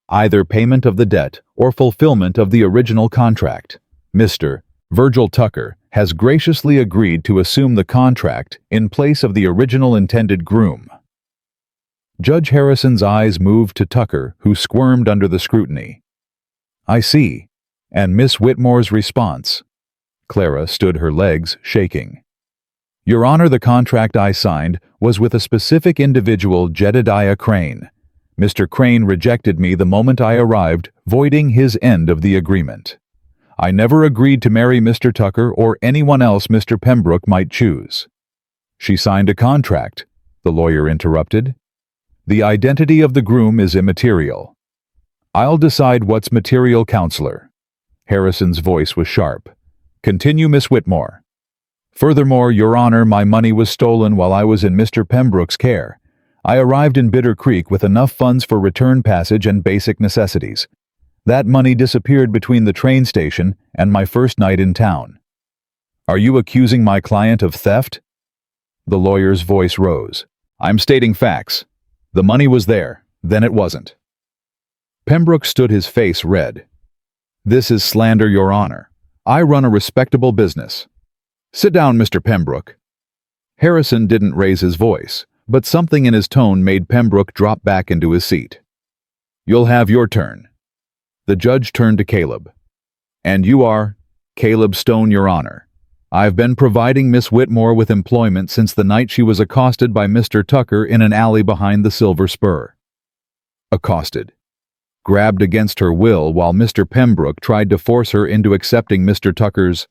Either payment of the debt or fulfillment of the original contract. Mr. Virgil Tucker has graciously agreed to assume the contract in place of the original intended groom. Judge Harrison's eyes moved to Tucker, who squirmed under the scrutiny. I see. And Miss Whitmore's response? Clara stood her legs, shaking. Your Honor, the contract I signed was with a specific individual, Jedediah Crane. Mr. Crane rejected me the moment I arrived, voiding his end of the agreement. I never agreed to marry Mr. Tucker or anyone else Mr. Pembroke might choose. She signed a contract, the lawyer interrupted. The identity of the groom is immaterial. I'll decide what's material, counselor. Harrison's voice was sharp. Continue, Miss Whitmore. Furthermore, Your Honor, my money was stolen while I was in Mr. Pembroke's care. I arrived in Bitter Creek with enough funds for return passage and basic necessities. That money disappeared between the train station and my first night in town. Are you accusing my client of theft? The lawyer's voice rose. I'm stating facts. The money was there, then it wasn't. Pembroke stood, his face red. This is slander, Your Honor. I run a respectable business. Sit down, Mr. Pembroke. Harrison didn't raise his voice, but something in his tone made Pembroke drop back into his seat. You'll have your turn. The judge turned to Caleb. And you are? Caleb Stone, Your Honor. I've been providing Miss Whitmore with employment since the night she was accosted by Mr. Tucker in an alley behind the Silver Spur. Accosted. grabbed against her will while Mr. Pembroke tried to force her into accepting Mr. Tucker's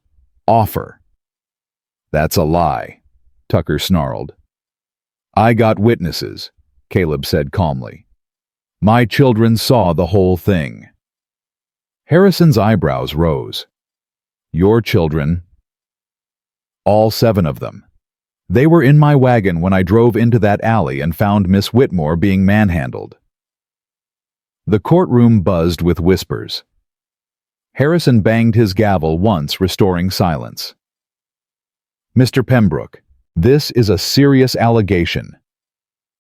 offer. "That's a lie," Tucker snarled. "I got witnesses," Caleb said calmly. "My children saw the whole thing." Harrison's eyebrows rose. "Your children?" "All 7 of them. They were in my wagon when I drove into that alley and found Miss Whitmore being manhandled." The courtroom buzzed with whispers. Harrison banged his gavel once, restoring silence. "Mr. Pembroke, this is a serious allegation."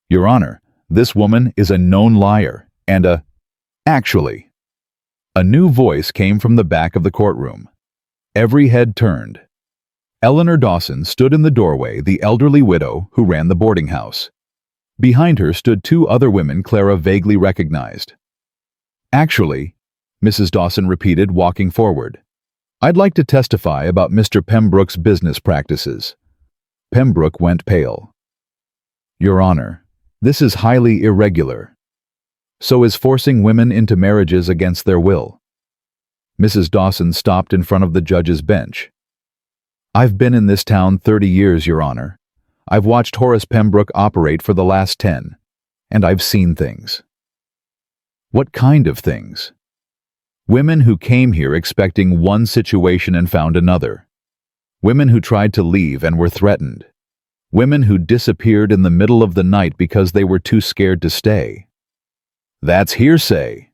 "Your Honor, this woman is a known liar and a—" "Actually." A new voice came from the back of the courtroom. Every head turned. Eleanor Dawson stood in the doorway, the elderly widow who ran the boarding house. Behind her stood 2 other women Clara vaguely recognized. "Actually," Mrs. Dawson repeated, walking forward, "I'd like to testify about Mr. Pembroke's business practices." Pembroke went pale. "Your Honor, this is highly irregular. So is forcing women into marriages against their will." Mrs. Dawson stopped in front of the judge's bench. "I've been in this town 30 years, Your Honor. I've watched Horace Pembroke operate for the last 10, and I've seen things." "What kind of things?" "Women who came here expecting one situation and found another. Women who tried to leave and were threatened. Women who disappeared in the middle of the night because they were too scared to stay." "That's hearsay,"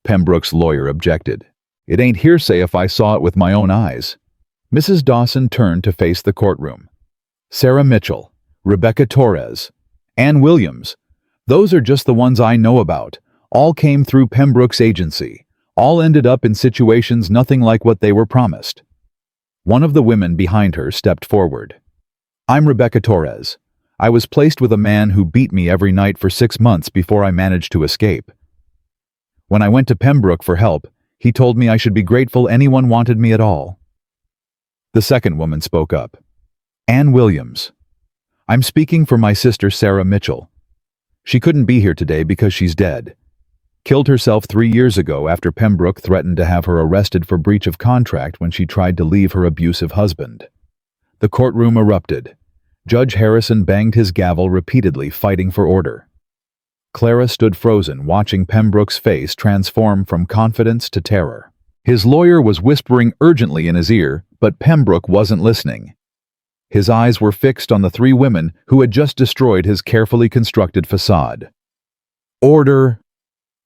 Pembroke's lawyer objected. "It ain't hearsay if I saw it with my own eyes." Mrs. Dawson turned to face the courtroom. "Sarah Mitchell, Rebecca Torres, Ann Williams, those are just the ones I know about. All came through Pembroke's agency. All ended up in situations nothing like what they were promised." One of the women behind her stepped forward. "I'm Rebecca Torres. I was placed with a man who beat me every night for 6 months before I managed to escape. When I went to Pembroke for help, he told me I should be grateful anyone wanted me at all." The second woman spoke up. "Ann Williams. I'm speaking for my sister Sarah Mitchell. She couldn't be here today because she's dead. Killed herself 3 years ago after Pembroke threatened to have her arrested for breach of contract when she tried to leave her abusive husband." The courtroom erupted. Judge Harrison banged his gavel repeatedly, fighting for order. Clara stood frozen, watching Pembroke's face transform from confidence to terror. His lawyer was whispering urgently in his ear, but Pembroke wasn't listening. His eyes were fixed on the 3 women who had just destroyed his carefully constructed facade. "Order!"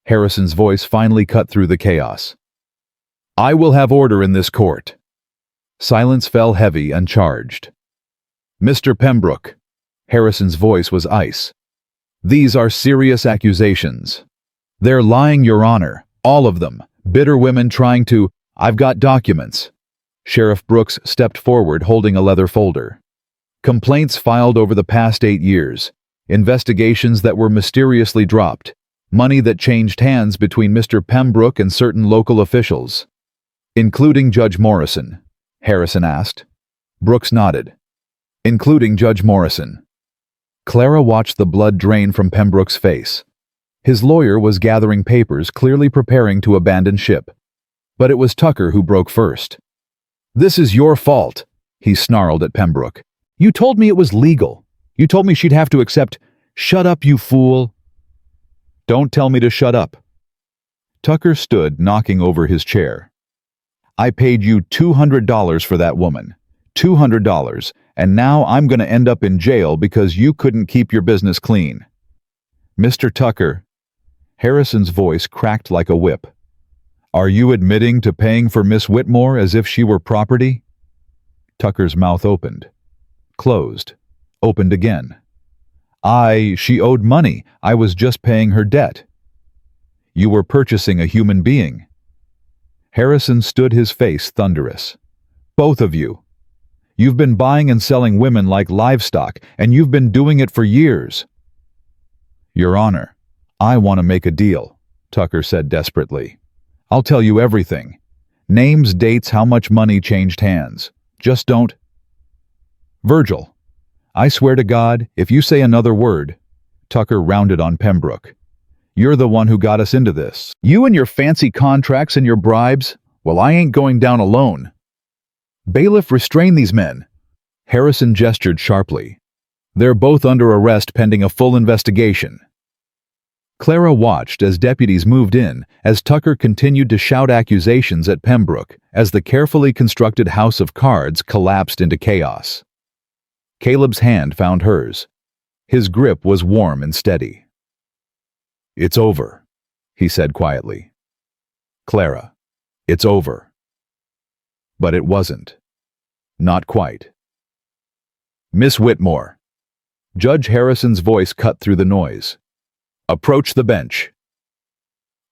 Harrison's voice finally cut through the chaos. "I will have order in this court." Silence fell heavy and charged. "Mr. Pembroke," Harrison's voice was ice, "these are serious accusations. They're lying, Your Honor, all of them, bitter women trying to— I've got documents." Sheriff Brooks stepped forward holding a leather folder. "Complaints filed over the past 8 years, investigations that were mysteriously dropped, money that changed hands between Mr. Pembroke and certain local officials." "Including Judge Morrison?" Harrison asked. Brooks nodded. "Including Judge Morrison." Clara watched the blood drain from Pembroke's face. His lawyer was gathering papers, clearly preparing to abandon ship. But it was Tucker who broke first. "This is your fault," he snarled at Pembroke. "You told me it was legal. You told me she'd have to accept—" "Shut up, you fool." "Don't tell me to shut up." Tucker stood, knocking over his chair. "I paid you $200 for that woman. $200, and now I'm going to end up in jail because you couldn't keep your business clean." "Mr. Tucker," Harrison's voice cracked like a whip, "are you admitting to paying for Miss Whitmore as if she were property?" Tucker's mouth opened, closed, opened again. She owed money. I was just paying her debt." "You were purchasing a human being." Harrison stood, his face thunderous. "Both of you. You've been buying and selling women like livestock, and you've been doing it for years." "Your Honor, I want to make a deal," Tucker said desperately. "I'll tell you everything. Names, dates, how much money changed hands. Just don't—" "Virgil, I swear to God, if you say another word," Tucker rounded on Pembroke, You're the one who got us into this. You and your fancy contracts and your bribes? Well, I ain't going down alone. Bailiff, restrain these men. Harrison gestured sharply. They're both under arrest pending a full investigation. Clara watched as deputies moved in, as Tucker continued to shout accusations at Pembroke, as the carefully constructed house of cards collapsed into chaos. Caleb's hand found hers. His grip was warm and steady. It's over, he said quietly. Clara, it's over. But it wasn't. Not quite. Miss Whitmore. Judge Harrison's voice cut through the noise. Approach the bench.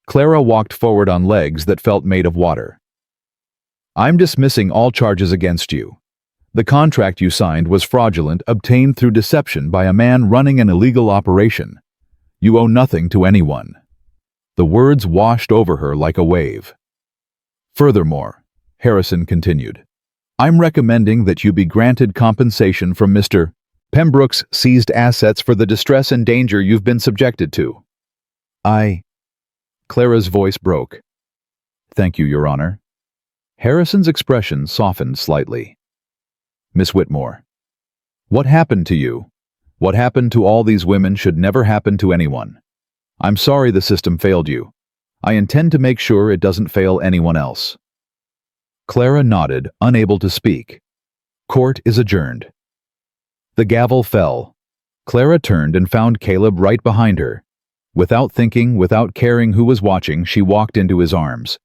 Clara walked forward on legs that felt made of water. I'm dismissing all charges against you. The contract you signed was fraudulent, obtained through deception by a man running an illegal operation. You owe nothing to anyone. The words washed over her like a wave. Furthermore, Harrison continued, I'm recommending that you be granted compensation from Mr. Pembroke's seized assets for the distress and danger you've been subjected to. Clara's voice broke. Thank you, Your Honor. Harrison's expression softened slightly. Miss Whitmore, what happened to you? What happened to all these women should never happen to anyone. I'm sorry the system failed you. I intend to make sure it doesn't fail anyone else. Clara nodded, unable to speak. Court is adjourned. The gavel fell. Clara turned and found Caleb right behind her. Without thinking, without caring who was watching, she walked into his arms.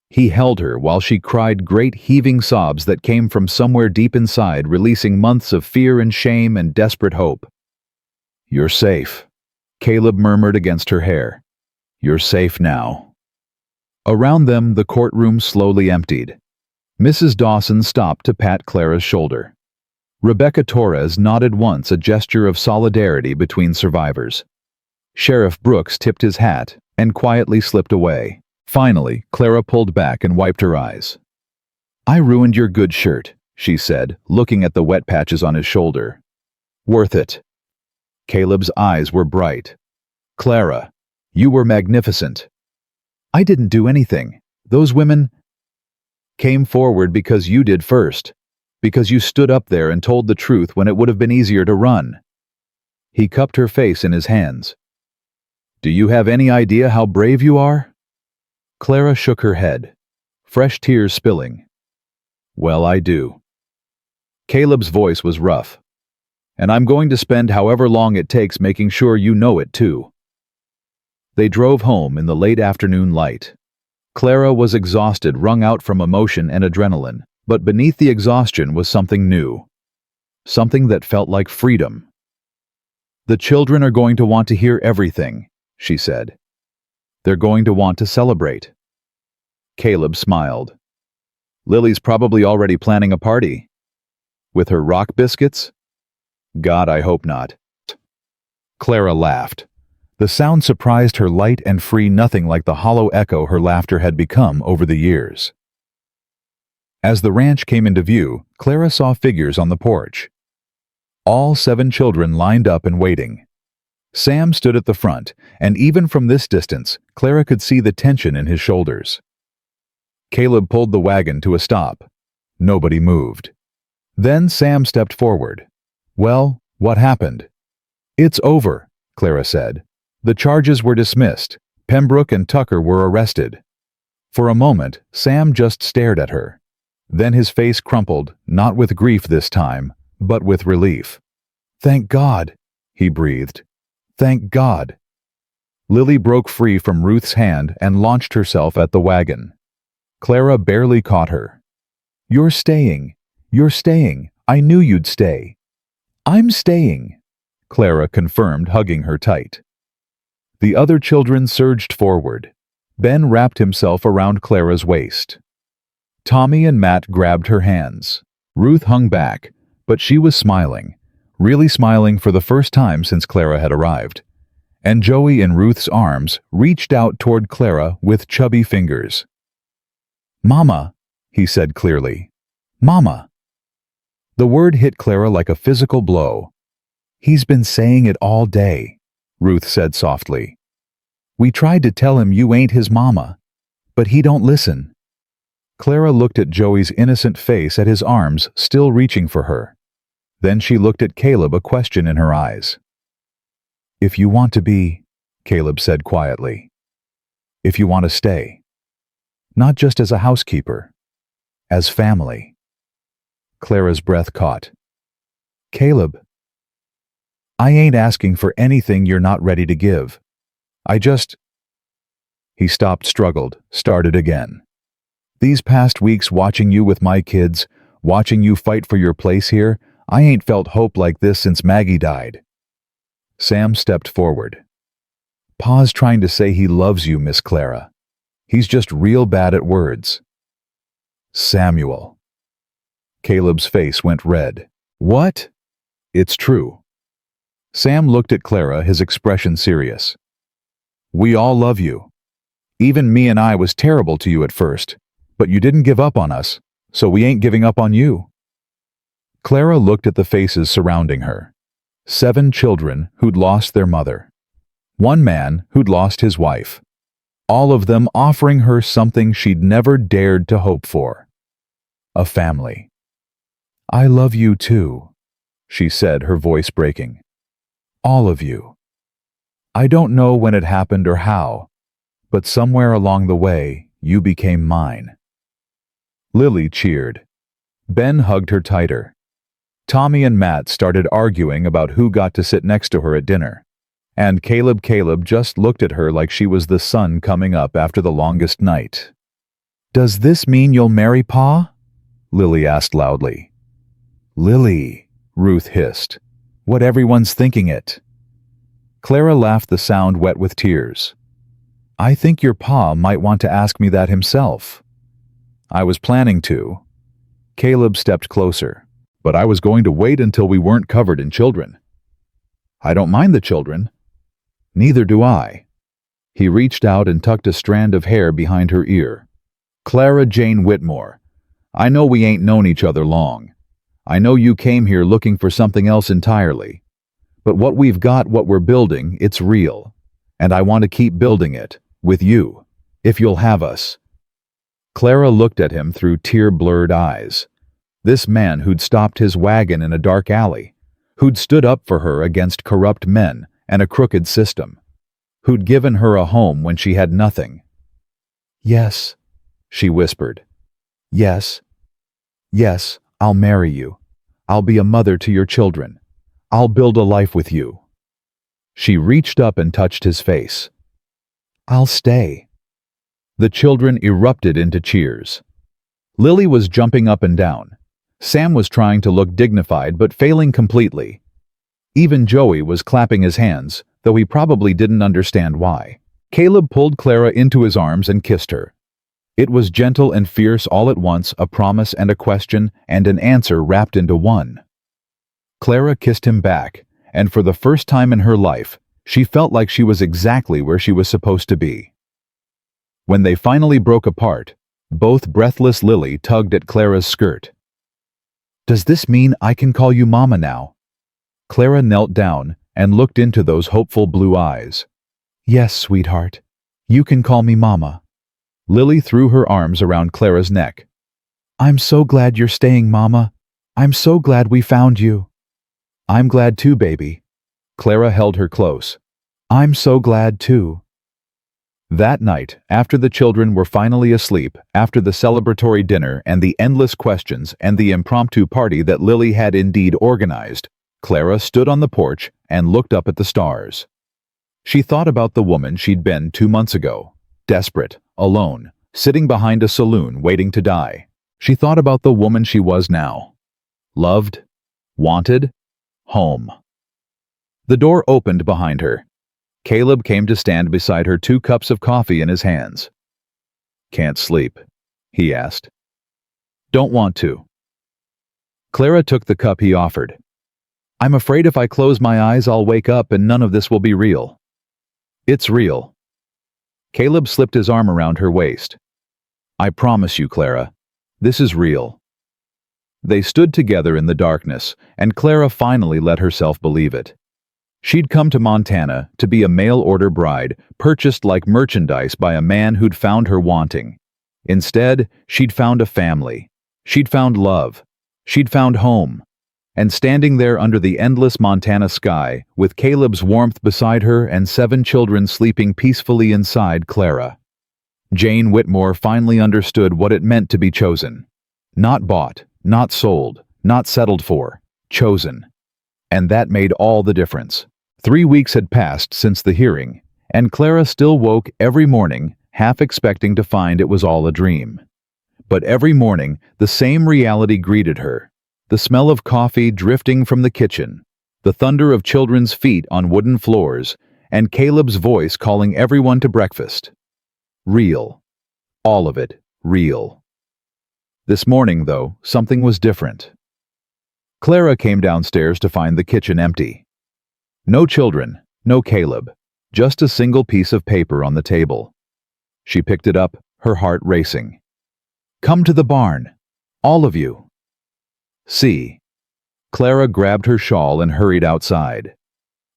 He held her while she cried great heaving sobs that came from somewhere deep inside, releasing months of fear and shame and desperate hope. You're safe, Caleb murmured against her hair. You're safe now. Around them, the courtroom slowly emptied. Mrs. Dawson stopped to pat Clara's shoulder. Rebecca Torres nodded once, a gesture of solidarity between survivors. Sheriff Brooks tipped his hat and quietly slipped away. Finally, Clara pulled back and wiped her eyes. I ruined your good shirt, she said, looking at the wet patches on his shoulder. Worth it. Caleb's eyes were bright. Clara, you were magnificent. I didn't do anything. Those women came forward because you did first, because you stood up there and told the truth when it would have been easier to run. He cupped her face in his hands. Do you have any idea how brave you are? Clara shook her head, fresh tears spilling. Well, I do. Caleb's voice was rough. And I'm going to spend however long it takes making sure you know it too. They drove home in the late afternoon light. Clara was exhausted, wrung out from emotion and adrenaline, but beneath the exhaustion was something new. Something that felt like freedom. The children are going to want to hear everything, she said. They're going to want to celebrate. Caleb smiled. Lily's probably already planning a party. With her rock biscuits? God, I hope not. Clara laughed. The sound surprised her, light and free, nothing like the hollow echo her laughter had become over the years. As the ranch came into view, Clara saw figures on the porch. All 7 children lined up and waiting. Sam stood at the front, and even from this distance, Clara could see the tension in his shoulders. Caleb pulled the wagon to a stop. Nobody moved. Then Sam stepped forward. Well, what happened? It's over, Clara said. The charges were dismissed. Pembroke and Tucker were arrested. For a moment, Sam just stared at her. Then his face crumpled, not with grief this time, but with relief. Thank God, he breathed. Thank God. Lily broke free from Ruth's hand and launched herself at the wagon. Clara barely caught her. You're staying. You're staying. I knew you'd stay. I'm staying, Clara confirmed, hugging her tight. The other children surged forward. Ben wrapped himself around Clara's waist. Tommy and Matt grabbed her hands. Ruth hung back, but she was smiling, really smiling for the first time since Clara had arrived. And Joey, in Ruth's arms, reached out toward Clara with chubby fingers. Mama, he said clearly. Mama. The word hit Clara like a physical blow. He's been saying it all day, Ruth said softly. We tried to tell him you ain't his mama, but he don't listen." Clara looked at Joey's innocent face at his arms still reaching for her. Then she looked at Caleb, a question in her eyes. "If you want to be," Caleb said quietly. "If you want to stay. Not just as a housekeeper, as family." Clara's breath caught. "Caleb, I ain't asking for anything you're not ready to give. I just—" He stopped, struggled, started again. "These past weeks watching you with my kids, watching you fight for your place here, I ain't felt hope like this since Maggie died." Sam stepped forward. "Pa's trying to say he loves you, Miss Clara. He's just real bad at words." "Samuel." Caleb's face went red. "What?" "It's true." Sam looked at Clara, his expression serious. "We all love you. Even me and I was terrible to you at first, but you didn't give up on us, so we ain't giving up on you." Clara looked at the faces surrounding her. 7 children who'd lost their mother. 1 man who'd lost his wife. All of them offering her something she'd never dared to hope for. A family. "I love you too," she said, her voice breaking. "All of you. I don't know when it happened or how, but somewhere along the way, you became mine." Lily cheered. Ben hugged her tighter. Tommy and Matt started arguing about who got to sit next to her at dinner. And Caleb just looked at her like she was the sun coming up after the longest night. "Does this mean you'll marry Pa?" Lily asked loudly. "Lily," Ruth hissed. "What everyone's thinking it." Clara laughed, the sound wet with tears. "I think your Pa might want to ask me that himself." "I was planning to." Caleb stepped closer. "But I was going to wait until we weren't covered in children." "I don't mind the children." "Neither do I." He reached out and tucked a strand of hair behind her ear. "Clara Jane Whitmore, I know we ain't known each other long. I know you came here looking for something else entirely. But what we've got, what we're building, it's real. And I want to keep building it, with you, if you'll have us." Clara looked at him through tear-blurred eyes. This man who'd stopped his wagon in a dark alley, who'd stood up for her against corrupt men and a crooked system, who'd given her a home when she had nothing. "Yes," she whispered. "Yes. Yes, I'll marry you. I'll be a mother to your children. I'll build a life with you." She reached up and touched his face. "I'll stay." The children erupted into cheers. Lily was jumping up and down. Sam was trying to look dignified but failing completely. Even Joey was clapping his hands, though he probably didn't understand why. Caleb pulled Clara into his arms and kissed her. It was gentle and fierce all at once, a promise and a question and an answer wrapped into one. Clara kissed him back, and for the first time in her life, she felt like she was exactly where she was supposed to be. When they finally broke apart, both breathless Lily tugged at Clara's skirt. "Does this mean I can call you Mama now?" Clara knelt down and looked into those hopeful blue eyes. "Yes, sweetheart. You can call me Mama." Lily threw her arms around Clara's neck. "I'm so glad you're staying, Mama. I'm so glad we found you." "I'm glad too, baby." Clara held her close. "I'm so glad too." That night, after the children were finally asleep, after the celebratory dinner and the endless questions and the impromptu party that Lily had indeed organized, Clara stood on the porch and looked up at the stars. She thought about the woman she'd been 2 months ago, desperate, alone, sitting behind a saloon waiting to die. She thought about the woman she was now. Loved, wanted, home. The door opened behind her. Caleb came to stand beside her, 2 cups of coffee in his hands. "Can't sleep?" he asked. "Don't want to." Clara took the cup he offered. "I'm afraid if I close my eyes I'll wake up and none of this will be real." "It's real." Caleb slipped his arm around her waist. "I promise you, Clara, this is real." They stood together in the darkness, and Clara finally let herself believe it. She'd come to Montana to be a mail-order bride, purchased like merchandise by a man who'd found her wanting. Instead, she'd found a family. She'd found love. She'd found home. And standing there under the endless Montana sky, with Caleb's warmth beside her and 7 children sleeping peacefully inside Clara, Jane Whitmore finally understood what it meant to be chosen. Not bought, not sold, not settled for, chosen. And that made all the difference. 3 weeks had passed since the hearing, and Clara still woke every morning, half expecting to find it was all a dream. But every morning, the same reality greeted her. The smell of coffee drifting from the kitchen, the thunder of children's feet on wooden floors, and Caleb's voice calling everyone to breakfast. Real. All of it, real. This morning, though, something was different. Clara came downstairs to find the kitchen empty. No children, no Caleb, just a single piece of paper on the table. She picked it up, her heart racing. "Come to the barn, all of you." See. Clara grabbed her shawl and hurried outside.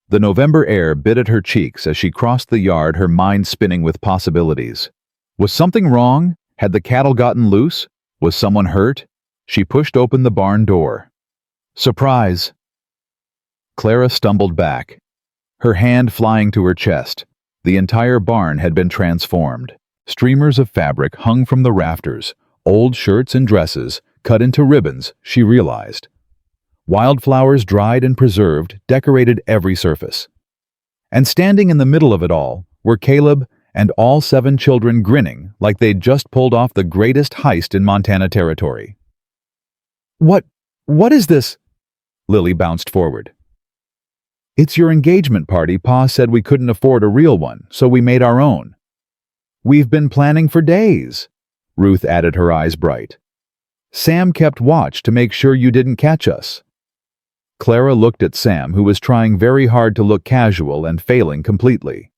The November air bit at her cheeks as she crossed the yard, her mind spinning with possibilities. Was something wrong? Had the cattle gotten loose? Was someone hurt? She pushed open the barn door. Surprise! Clara stumbled back, her hand flying to her chest. The entire barn had been transformed. Streamers of fabric hung from the rafters, old shirts and dresses, cut into ribbons, she realized. Wildflowers dried and preserved decorated every surface. And standing in the middle of it all were Caleb and all 7 children, grinning like they'd just pulled off the greatest heist in Montana territory. What is this?" Lily bounced forward. "It's your engagement party. Pa said we couldn't afford a real one, so we made our own." "We've been planning for days," Ruth added, her eyes bright. "Sam kept watch to make sure you didn't catch us." Clara looked at Sam, who was trying very hard to look casual and failing completely.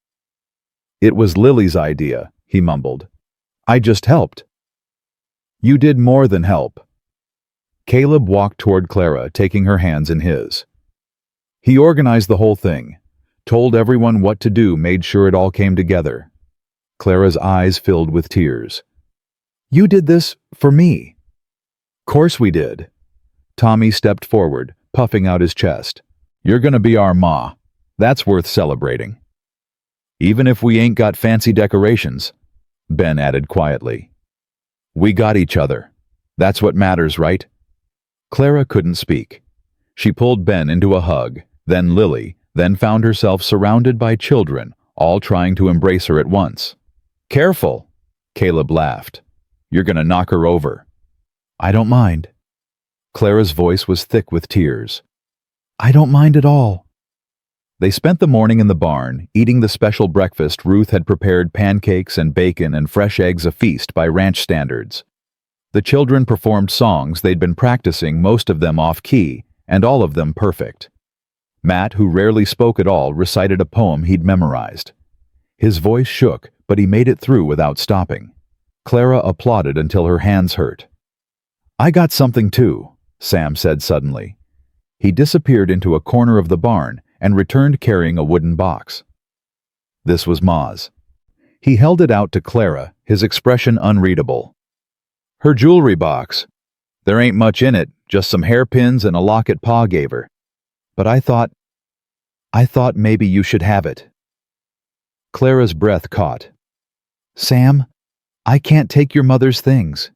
"It was Lily's idea," he mumbled. "I just helped." "You did more than help." Caleb walked toward Clara, taking her hands in his. He organized the whole thing, told everyone what to do, made sure it all came together. Clara's eyes filled with tears. "You did this for me." "Course we did." Tommy stepped forward, puffing out his chest. "You're gonna be our ma. That's worth celebrating." "Even if we ain't got fancy decorations," Ben added quietly. "We got each other. That's what matters, right?" Clara couldn't speak. She pulled Ben into a hug, then Lily, then found herself surrounded by children, all trying to embrace her at once. "Careful," Caleb laughed. "You're gonna knock her over." "I don't mind." Clara's voice was thick with tears. "I don't mind at all." They spent the morning in the barn, eating the special breakfast Ruth had prepared, pancakes and bacon and fresh eggs, a feast by ranch standards. The children performed songs they'd been practicing, most of them off-key, and all of them perfect. Matt, who rarely spoke at all, recited a poem he'd memorized. His voice shook, but he made it through without stopping. Clara applauded until her hands hurt. "I got something too," Sam said suddenly. He disappeared into a corner of the barn and returned carrying a wooden box. This was Ma's. He held it out to Clara, his expression unreadable. "Her jewelry box. There ain't much in it, just some hairpins and a locket Pa gave her. But I thought maybe you should have it." Clara's breath caught. "Sam, I can't take your mother's things."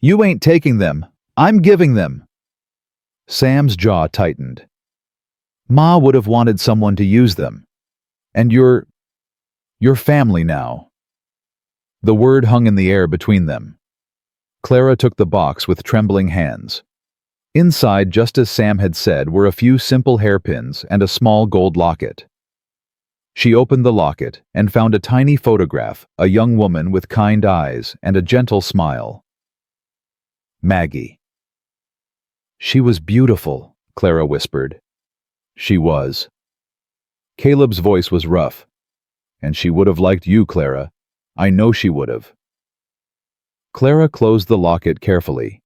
"You ain't taking them. I'm giving them." Sam's jaw tightened. "Ma would have wanted someone to use them. And you're family now." The word hung in the air between them. Clara took the box with trembling hands. Inside, just as Sam had said, were a few simple hairpins and a small gold locket. She opened the locket and found a tiny photograph, a young woman with kind eyes and a gentle smile. Maggie. "She was beautiful," Clara whispered. "She was." Caleb's voice was rough. "And she would have liked you, Clara. I know she would have." Clara closed the locket carefully.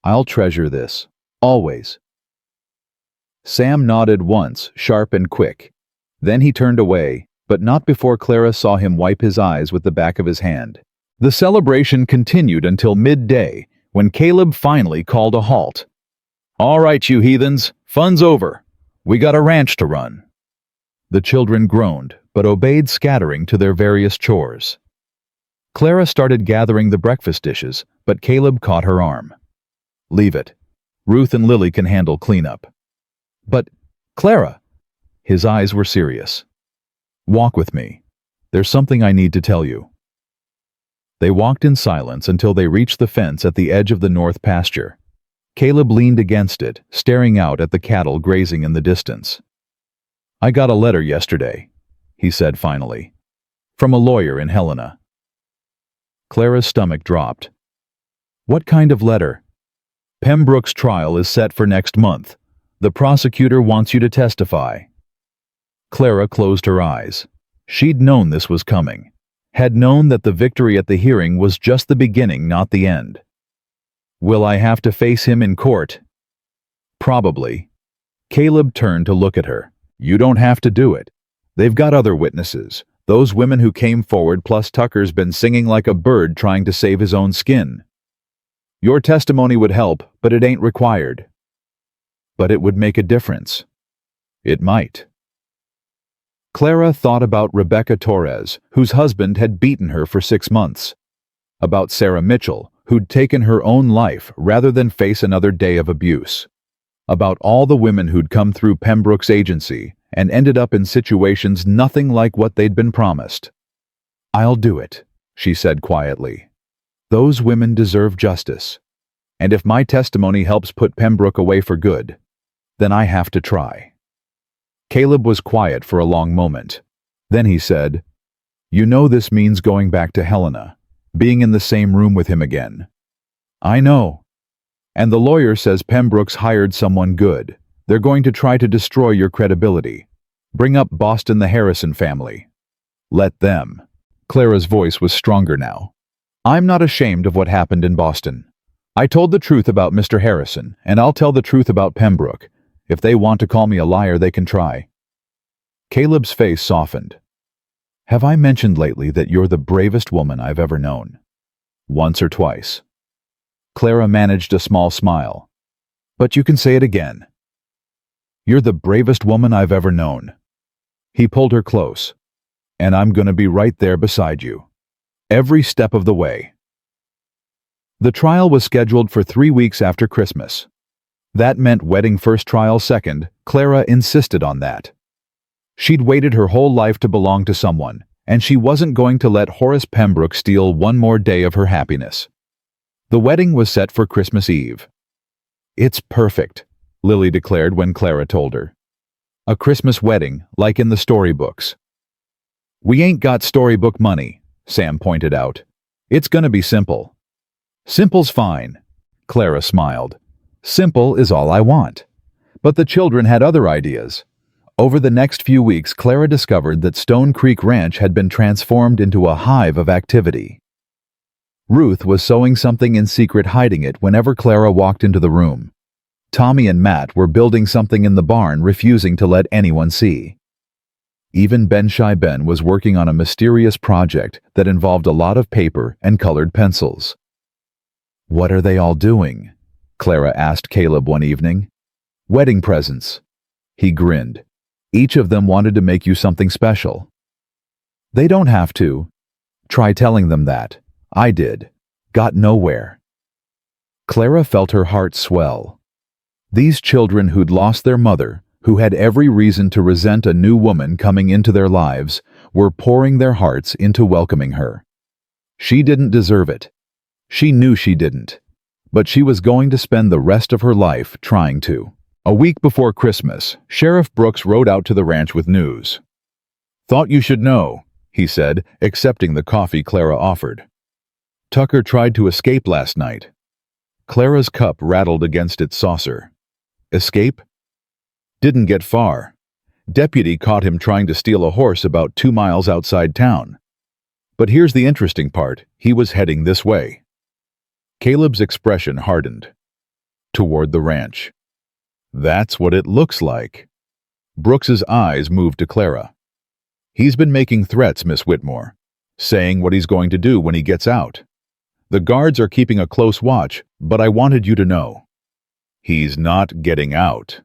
"I'll treasure this, always." Sam nodded once, sharp and quick. Then he turned away, but not before Clara saw him wipe his eyes with the back of his hand. The celebration continued until midday, when Caleb finally called a halt. "All right, you heathens, fun's over. We got a ranch to run." The children groaned, but obeyed, scattering to their various chores. Clara started gathering the breakfast dishes, but Caleb caught her arm. "Leave it. Ruth and Lily can handle cleanup." "But, Clara!" His eyes were serious. "Walk with me. There's something I need to tell you." They walked in silence until they reached the fence at the edge of the north pasture. Caleb leaned against it, staring out at the cattle grazing in the distance. "I got a letter yesterday," he said finally, "from a lawyer in Helena." Clara's stomach dropped. "What kind of letter?" "Pembroke's trial is set for next month. The prosecutor wants you to testify." Clara closed her eyes. She'd known this was coming. Had known that the victory at the hearing was just the beginning, not the end. "Will I have to face him in court?" "Probably." Caleb turned to look at her. "You don't have to do it. They've got other witnesses. Those women who came forward, plus Tucker's been singing like a bird trying to save his own skin. Your testimony would help, but it ain't required." "But it would make a difference." "It might." Clara thought about Rebecca Torres, whose husband had beaten her for 6 months. About Sarah Mitchell, who'd taken her own life rather than face another day of abuse. About all the women who'd come through Pembroke's agency and ended up in situations nothing like what they'd been promised. "I'll do it," she said quietly. "Those women deserve justice. And if my testimony helps put Pembroke away for good, then I have to try." Caleb was quiet for a long moment. Then he said, "You know this means going back to Helena, being in the same room with him again." "I know. And the lawyer says Pembroke's hired someone good. They're going to try to destroy your credibility. Bring up Boston, the Harrison family. Let them." Clara's voice was stronger now. "I'm not ashamed of what happened in Boston. I told the truth about Mr. Harrison, and I'll tell the truth about Pembroke. If they want to call me a liar, they can try." Caleb's face softened. "Have I mentioned lately that you're the bravest woman I've ever known?" "Once or twice." Clara managed a small smile. "But you can say it again." "You're the bravest woman I've ever known." He pulled her close. "And I'm going to be right there beside you. Every step of the way." The trial was scheduled for 3 weeks after Christmas. That meant wedding first, trial second. Clara insisted on that. She'd waited her whole life to belong to someone, and she wasn't going to let Horace Pembroke steal one more day of her happiness. The wedding was set for Christmas Eve. "It's perfect," Lily declared when Clara told her. "A Christmas wedding, like in the storybooks." "We ain't got storybook money," Sam pointed out. "It's gonna be simple." "Simple's fine," Clara smiled. "Simple is all I want." But the children had other ideas. Over the next few weeks, Clara discovered that Stone Creek Ranch had been transformed into a hive of activity. Ruth was sewing something in secret, hiding it whenever Clara walked into the room. Tommy and Matt were building something in the barn, refusing to let anyone see. Even Ben Shy Ben was working on a mysterious project that involved a lot of paper and colored pencils. "What are they all doing?" Clara asked Caleb one evening. "Wedding presents." He grinned. "Each of them wanted to make you something special." "They don't have to." "Try telling them that. I did. Got nowhere." Clara felt her heart swell. These children who'd lost their mother, who had every reason to resent a new woman coming into their lives, were pouring their hearts into welcoming her. She didn't deserve it. She knew she didn't. But she was going to spend the rest of her life trying to. A week before Christmas, Sheriff Brooks rode out to the ranch with news. "Thought you should know," he said, accepting the coffee Clara offered. "Tucker tried to escape last night." Clara's cup rattled against its saucer. "Escape?" "Didn't get far. Deputy caught him trying to steal a horse about 2 miles outside town. But here's the interesting part. He was heading this way." Caleb's expression hardened. "Toward the ranch." That's what it looks like. Brooks's eyes moved to Clara. He's been making threats, Miss Whitmore, saying what he's going to do when he gets out. The guards are keeping a close watch, but I wanted you to know. He's not getting out,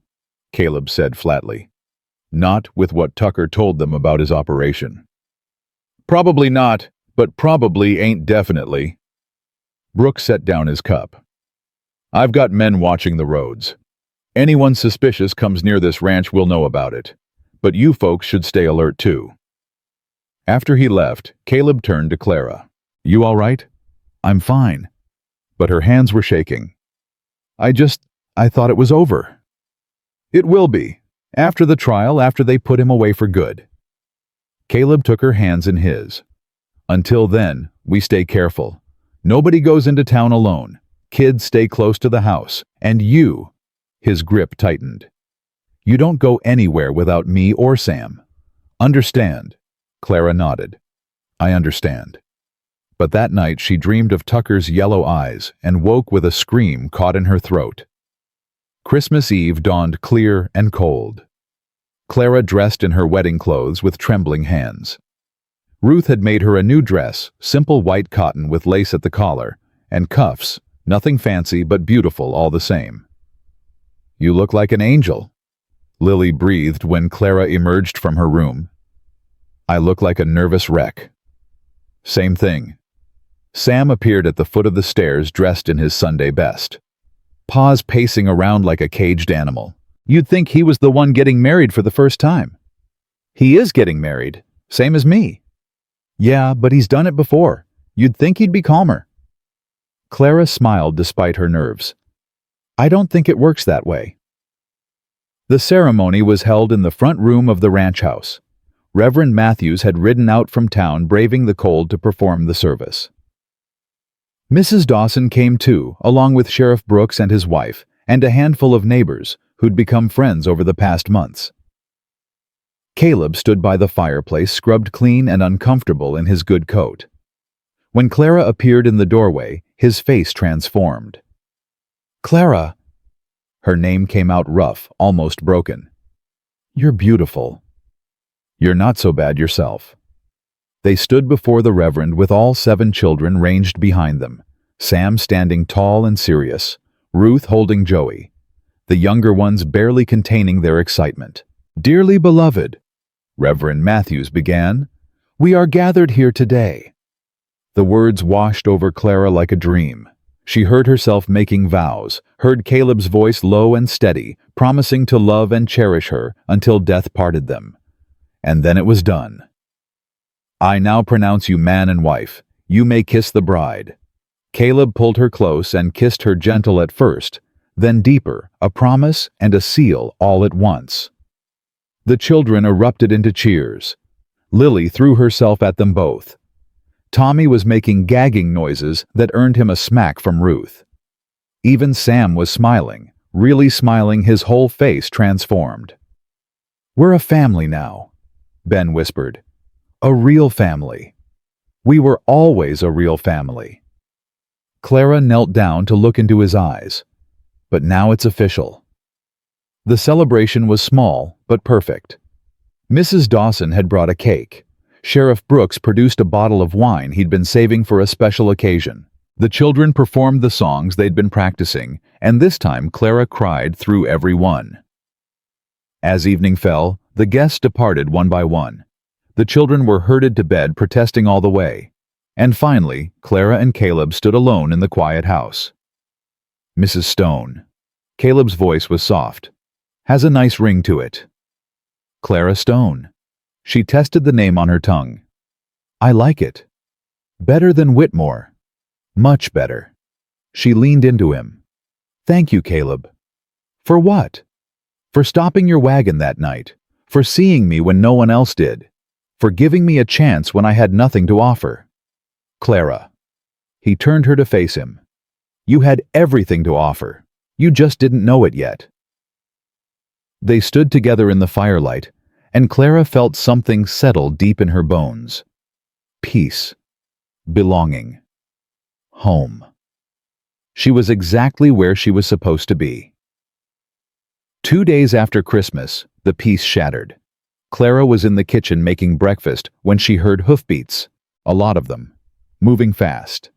Caleb said flatly. Not with what Tucker told them about his operation. Probably not, but probably ain't definitely. Brooks set down his cup. I've got men watching the roads. Anyone suspicious comes near this ranch will know about it, but you folks should stay alert too. After he left, Caleb turned to Clara. You all right? I'm fine. But her hands were shaking. I thought it was over. It will be. After the trial, after they put him away for good. Caleb took her hands in his. Until then, we stay careful. Nobody goes into town alone. Kids stay close to the house. And you, his grip tightened. You don't go anywhere without me or Sam. Understand? Clara nodded. I understand. But that night she dreamed of Tucker's yellow eyes and woke with a scream caught in her throat. Christmas Eve dawned clear and cold. Clara dressed in her wedding clothes with trembling hands. Ruth had made her a new dress, simple white cotton with lace at the collar, and cuffs, nothing fancy but beautiful all the same. You look like an angel, Lily breathed when Clara emerged from her room. I look like a nervous wreck. Same thing. Sam appeared at the foot of the stairs dressed in his Sunday best. Paws pacing around like a caged animal. You'd think he was the one getting married for the first time. He is getting married, same as me. Yeah, but he's done it before. You'd think he'd be calmer. Clara smiled despite her nerves. I don't think it works that way. The ceremony was held in the front room of the ranch house. Reverend Matthews had ridden out from town braving the cold to perform the service. Mrs. Dawson came too, along with Sheriff Brooks and his wife, and a handful of neighbors who'd become friends over the past months. Caleb stood by the fireplace, scrubbed clean and uncomfortable in his good coat. When Clara appeared in the doorway, his face transformed. Clara! Her name came out rough, almost broken. You're beautiful. You're not so bad yourself. They stood before the Reverend with all 7 children ranged behind them, Sam standing tall and serious, Ruth holding Joey, the younger ones barely containing their excitement. Dearly beloved, Reverend Matthews began, we are gathered here today. The words washed over Clara like a dream. She heard herself making vows, heard Caleb's voice low and steady, promising to love and cherish her until death parted them. And then it was done. I now pronounce you man and wife. You may kiss the bride. Caleb pulled her close and kissed her gentle at first, then deeper, a promise and a seal all at once. The children erupted into cheers. Lily threw herself at them both. Tommy was making gagging noises that earned him a smack from Ruth. Even Sam was smiling, really smiling, his whole face transformed. We're a family now, Ben whispered. A real family. We were always a real family. Clara knelt down to look into his eyes. But now it's official. The celebration was small, but perfect. Mrs. Dawson had brought a cake. Sheriff Brooks produced a bottle of wine he'd been saving for a special occasion. The children performed the songs they'd been practicing, and this time Clara cried through every one. As evening fell, the guests departed one by one. The children were herded to bed, protesting all the way. And finally, Clara and Caleb stood alone in the quiet house. Mrs. Stone. Caleb's voice was soft. Has a nice ring to it. Clara Stone. She tested the name on her tongue. I like it. Better than Whitmore. Much better. She leaned into him. Thank you, Caleb. For what? For stopping your wagon that night. For seeing me when no one else did. For giving me a chance when I had nothing to offer. Clara. He turned her to face him. You had everything to offer. You just didn't know it yet. They stood together in the firelight, and Clara felt something settle deep in her bones. Peace. Belonging. Home. She was exactly where she was supposed to be. 2 days after Christmas, the peace shattered. Clara was in the kitchen making breakfast when she heard hoofbeats, a lot of them, moving fast.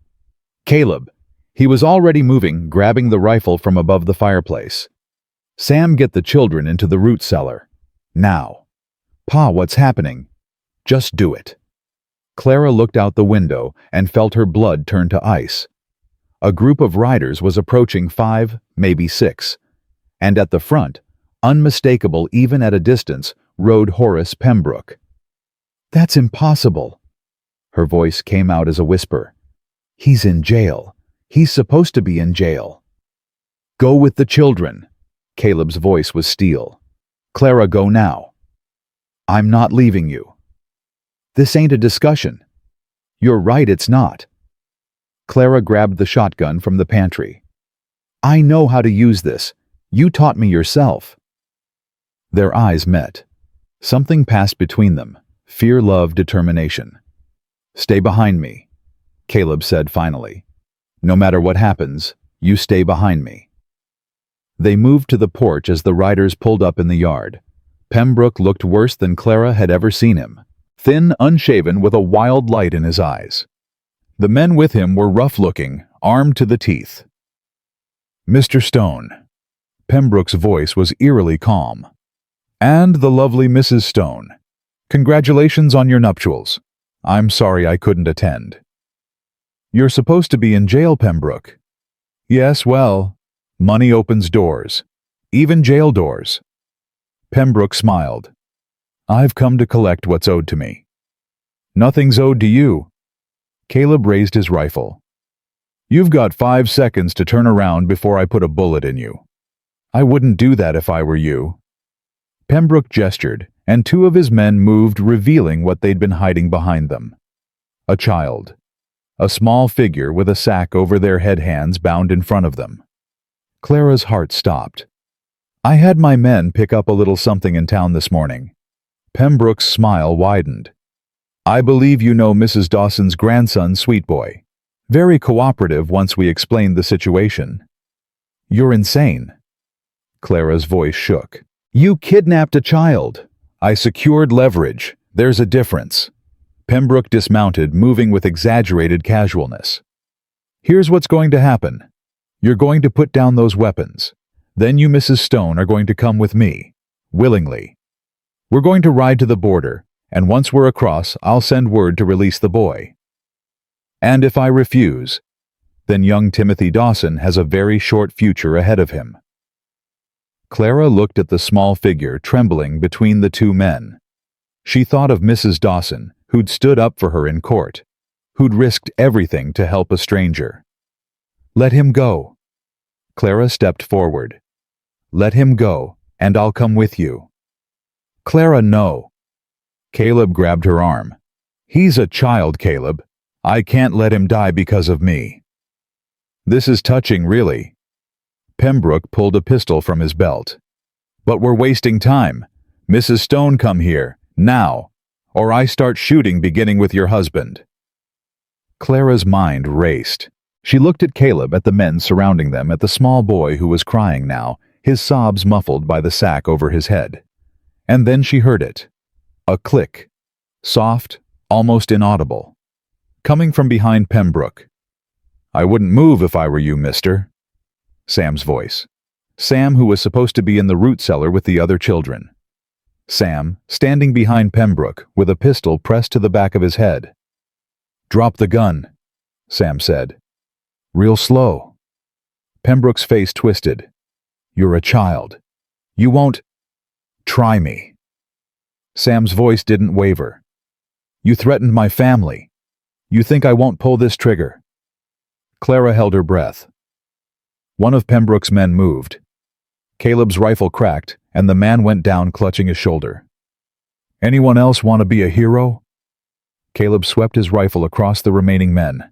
Caleb. He was already moving, grabbing the rifle from above the fireplace. Sam, get the children into the root cellar. Now. Pa, what's happening? Just do it. Clara looked out the window and felt her blood turn to ice. A group of riders was approaching 5, maybe 6. And at the front, unmistakable even at a distance, rode Horace Pembroke. That's impossible. Her voice came out as a whisper. He's in jail. He's supposed to be in jail. Go with the children. Caleb's voice was steel. Clara, go now. I'm not leaving you. This ain't a discussion. You're right, it's not. Clara grabbed the shotgun from the pantry. I know how to use this. You taught me yourself. Their eyes met. Something passed between them. Fear, love, determination. Stay behind me, Caleb said finally. No matter what happens, you stay behind me. They moved to the porch as the riders pulled up in the yard. Pembroke looked worse than Clara had ever seen him. Thin, unshaven, with a wild light in his eyes. The men with him were rough-looking, armed to the teeth. Mr. Stone. Pembroke's voice was eerily calm. And the lovely Mrs. Stone. Congratulations on your nuptials. I'm sorry I couldn't attend. You're supposed to be in jail, Pembroke. Yes, well, money opens doors. Even jail doors. Pembroke smiled. I've come to collect what's owed to me. Nothing's owed to you. Caleb raised his rifle. You've got 5 seconds to turn around before I put a bullet in you. I wouldn't do that if I were you. Pembroke gestured, and 2 of his men moved, revealing what they'd been hiding behind them. A child. A small figure with a sack over their hands bound in front of them. Clara's heart stopped. I had my men pick up a little something in town this morning. Pembroke's smile widened. I believe you know Mrs. Dawson's grandson, Sweetboy. Very cooperative once we explained the situation. You're insane. Clara's voice shook. You kidnapped a child. I secured leverage. There's a difference. Pembroke dismounted, moving with exaggerated casualness. Here's what's going to happen. You're going to put down those weapons. Then you, Mrs. Stone, are going to come with me. Willingly. We're going to ride to the border, and once we're across, I'll send word to release the boy. And if I refuse, then young Timothy Dawson has a very short future ahead of him. Clara looked at the small figure trembling between the 2 men. She thought of Mrs. Dawson, who'd stood up for her in court, who'd risked everything to help a stranger. Let him go. Clara stepped forward. Let him go, and I'll come with you. Clara, no. Caleb grabbed her arm. He's a child, Caleb. I can't let him die because of me. This is touching, really. Pembroke pulled a pistol from his belt. But we're wasting time. Mrs. Stone, come here, now, or I start shooting beginning with your husband. Clara's mind raced. She looked at Caleb, at the men surrounding them, at the small boy who was crying now, his sobs muffled by the sack over his head. And then she heard it. A click. Soft, almost inaudible. Coming from behind Pembroke. I wouldn't move if I were you, mister. Sam's voice. Sam, who was supposed to be in the root cellar with the other children. Sam, standing behind Pembroke, with a pistol pressed to the back of his head. Drop the gun, Sam said. Real slow. Pembroke's face twisted. You're a child. You won't... Try me. Sam's voice didn't waver. You threatened my family. You think I won't pull this trigger? Clara held her breath. One of Pembroke's men moved. Caleb's rifle cracked, and the man went down clutching his shoulder. Anyone else want to be a hero? Caleb swept his rifle across the remaining men.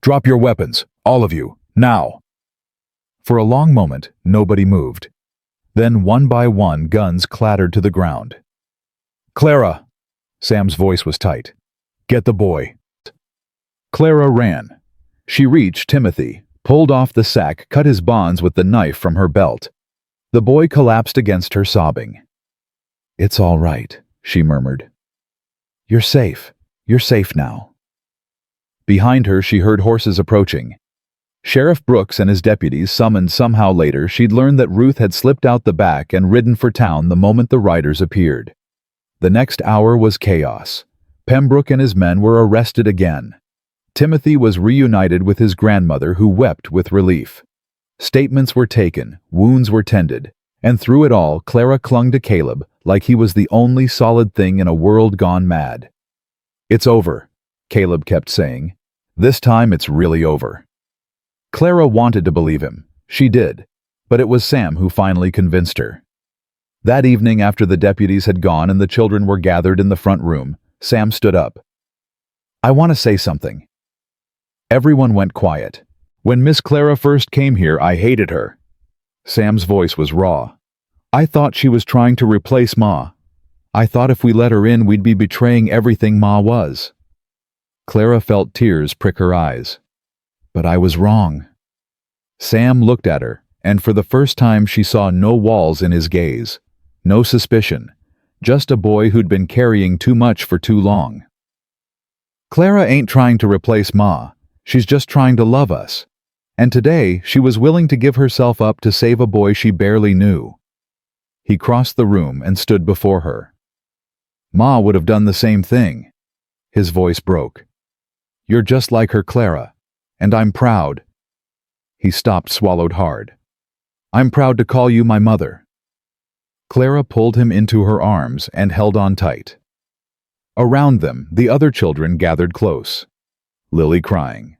Drop your weapons, all of you, now. For a long moment, nobody moved. Then, one by one, guns clattered to the ground. Clara! Sam's voice was tight. Get the boy. Clara ran. She reached Timothy, pulled off the sack, cut his bonds with the knife from her belt. The boy collapsed against her, sobbing. "It's all right," she murmured. "You're safe. You're safe now." Behind her, she heard horses approaching. Sheriff Brooks and his deputies summoned. Somehow later, she'd learned that Ruth had slipped out the back and ridden for town the moment the riders appeared. The next hour was chaos. Pembroke and his men were arrested again. Timothy was reunited with his grandmother, who wept with relief. Statements were taken, wounds were tended, and through it all, Clara clung to Caleb like he was the only solid thing in a world gone mad. "It's over," Caleb kept saying. "This time it's really over." Clara wanted to believe him. She did. But it was Sam who finally convinced her. That evening, after the deputies had gone and the children were gathered in the front room, Sam stood up. "I want to say something." Everyone went quiet. "When Miss Clara first came here, I hated her." Sam's voice was raw. "I thought she was trying to replace Ma. I thought if we let her in, we'd be betraying everything Ma was." Clara felt tears prick her eyes. "But I was wrong." Sam looked at her, and for the first time she saw no walls in his gaze. No suspicion. Just a boy who'd been carrying too much for too long. "Clara ain't trying to replace Ma. She's just trying to love us. And today, she was willing to give herself up to save a boy she barely knew." He crossed the room and stood before her. "Ma would have done the same thing." His voice broke. "You're just like her, Clara. And I'm proud." He stopped, swallowed hard. "I'm proud to call you my mother." Clara pulled him into her arms and held on tight. Around them, the other children gathered close. Lily crying.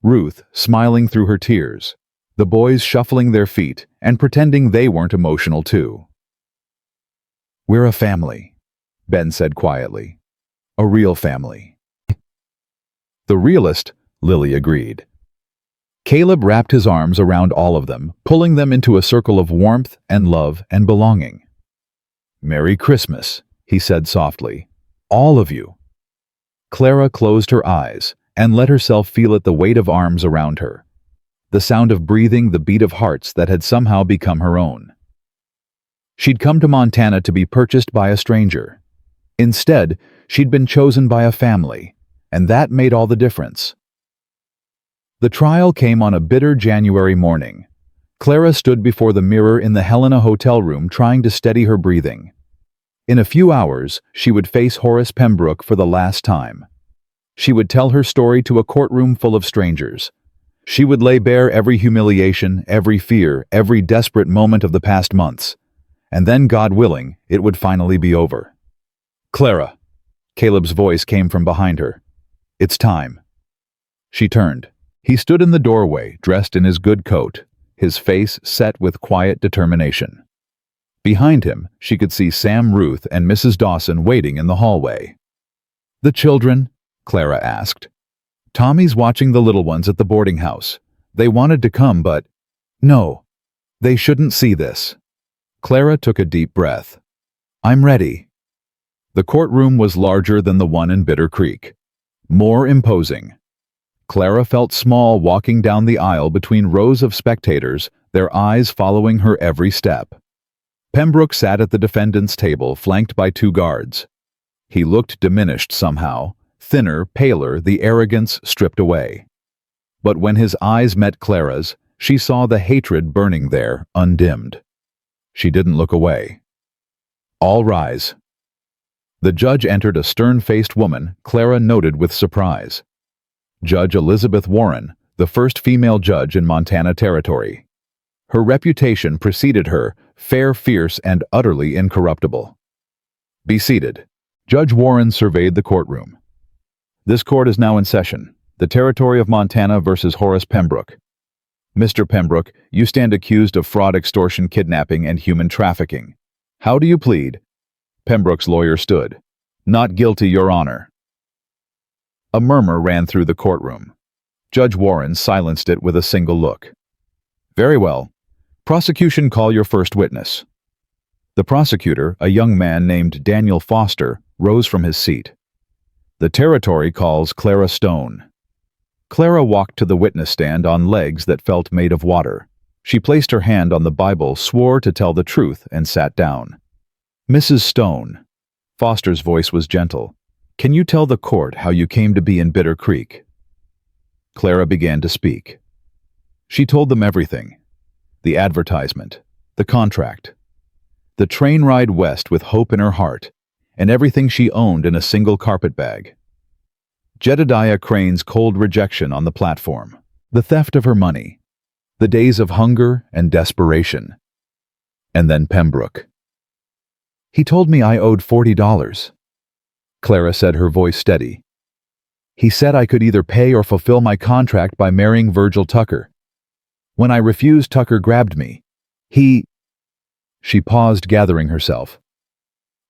Ruth smiling through her tears. The boys shuffling their feet and pretending they weren't emotional too. "We're a family," Ben said quietly. "A real family." "The realest," Lily agreed. Caleb wrapped his arms around all of them, pulling them into a circle of warmth and love and belonging. "Merry Christmas," he said softly. "All of you." Clara closed her eyes and let herself feel it, the weight of arms around her. The sound of breathing, the beat of hearts that had somehow become her own. She'd come to Montana to be purchased by a stranger. Instead, she'd been chosen by a family, and that made all the difference. The trial came on a bitter January morning. Clara stood before the mirror in the Helena hotel room, trying to steady her breathing. In a few hours, she would face Horace Pembroke for the last time. She would tell her story to a courtroom full of strangers. She would lay bare every humiliation, every fear, every desperate moment of the past months. And then, God willing, it would finally be over. "Clara," Caleb's voice came from behind her. "It's time." She turned. He stood in the doorway, dressed in his good coat, his face set with quiet determination. Behind him, she could see Sam, Ruth, and Mrs. Dawson waiting in the hallway. "The children?" Clara asked. "Tommy's watching the little ones at the boarding house. They wanted to come, but—" "No, they shouldn't see this." Clara took a deep breath. "I'm ready." The courtroom was larger than the one in Bitter Creek. More imposing. Clara felt small walking down the aisle between rows of spectators, their eyes following her every step. Pembroke sat at the defendant's table, flanked by 2 guards. He looked diminished somehow, thinner, paler, the arrogance stripped away. But when his eyes met Clara's, she saw the hatred burning there, undimmed. She didn't look away. "All rise." The judge entered, a stern-faced woman, Clara noted with surprise. Judge Elizabeth Warren, the first female judge in Montana Territory. Her reputation preceded her, fair, fierce, and utterly incorruptible. "Be seated." Judge Warren surveyed the courtroom. "This court is now in session. The Territory of Montana versus Horace Pembroke. Mr. Pembroke, you stand accused of fraud, extortion, kidnapping, and human trafficking. How do you plead?" Pembroke's lawyer stood. "Not guilty, Your Honor." A murmur ran through the courtroom. Judge Warren silenced it with a single look. "Very well. Prosecution, call your first witness." The prosecutor, a young man named Daniel Foster, rose from his seat. "The Territory calls Clara Stone." Clara walked to the witness stand on legs that felt made of water. She placed her hand on the Bible, swore to tell the truth, and sat down. "Mrs. Stone," Foster's voice was gentle, "can you tell the court how you came to be in Bitter Creek?" Clara began to speak. She told them everything. The advertisement, the contract, the train ride west with hope in her heart, and everything she owned in a single carpetbag. Jedediah Crane's cold rejection on the platform, the theft of her money, the days of hunger and desperation. And then Pembroke. "He told me I owed $40. Clara said, her voice steady. "He said I could either pay or fulfill my contract by marrying Virgil Tucker. When I refused, Tucker grabbed me. She paused, gathering herself.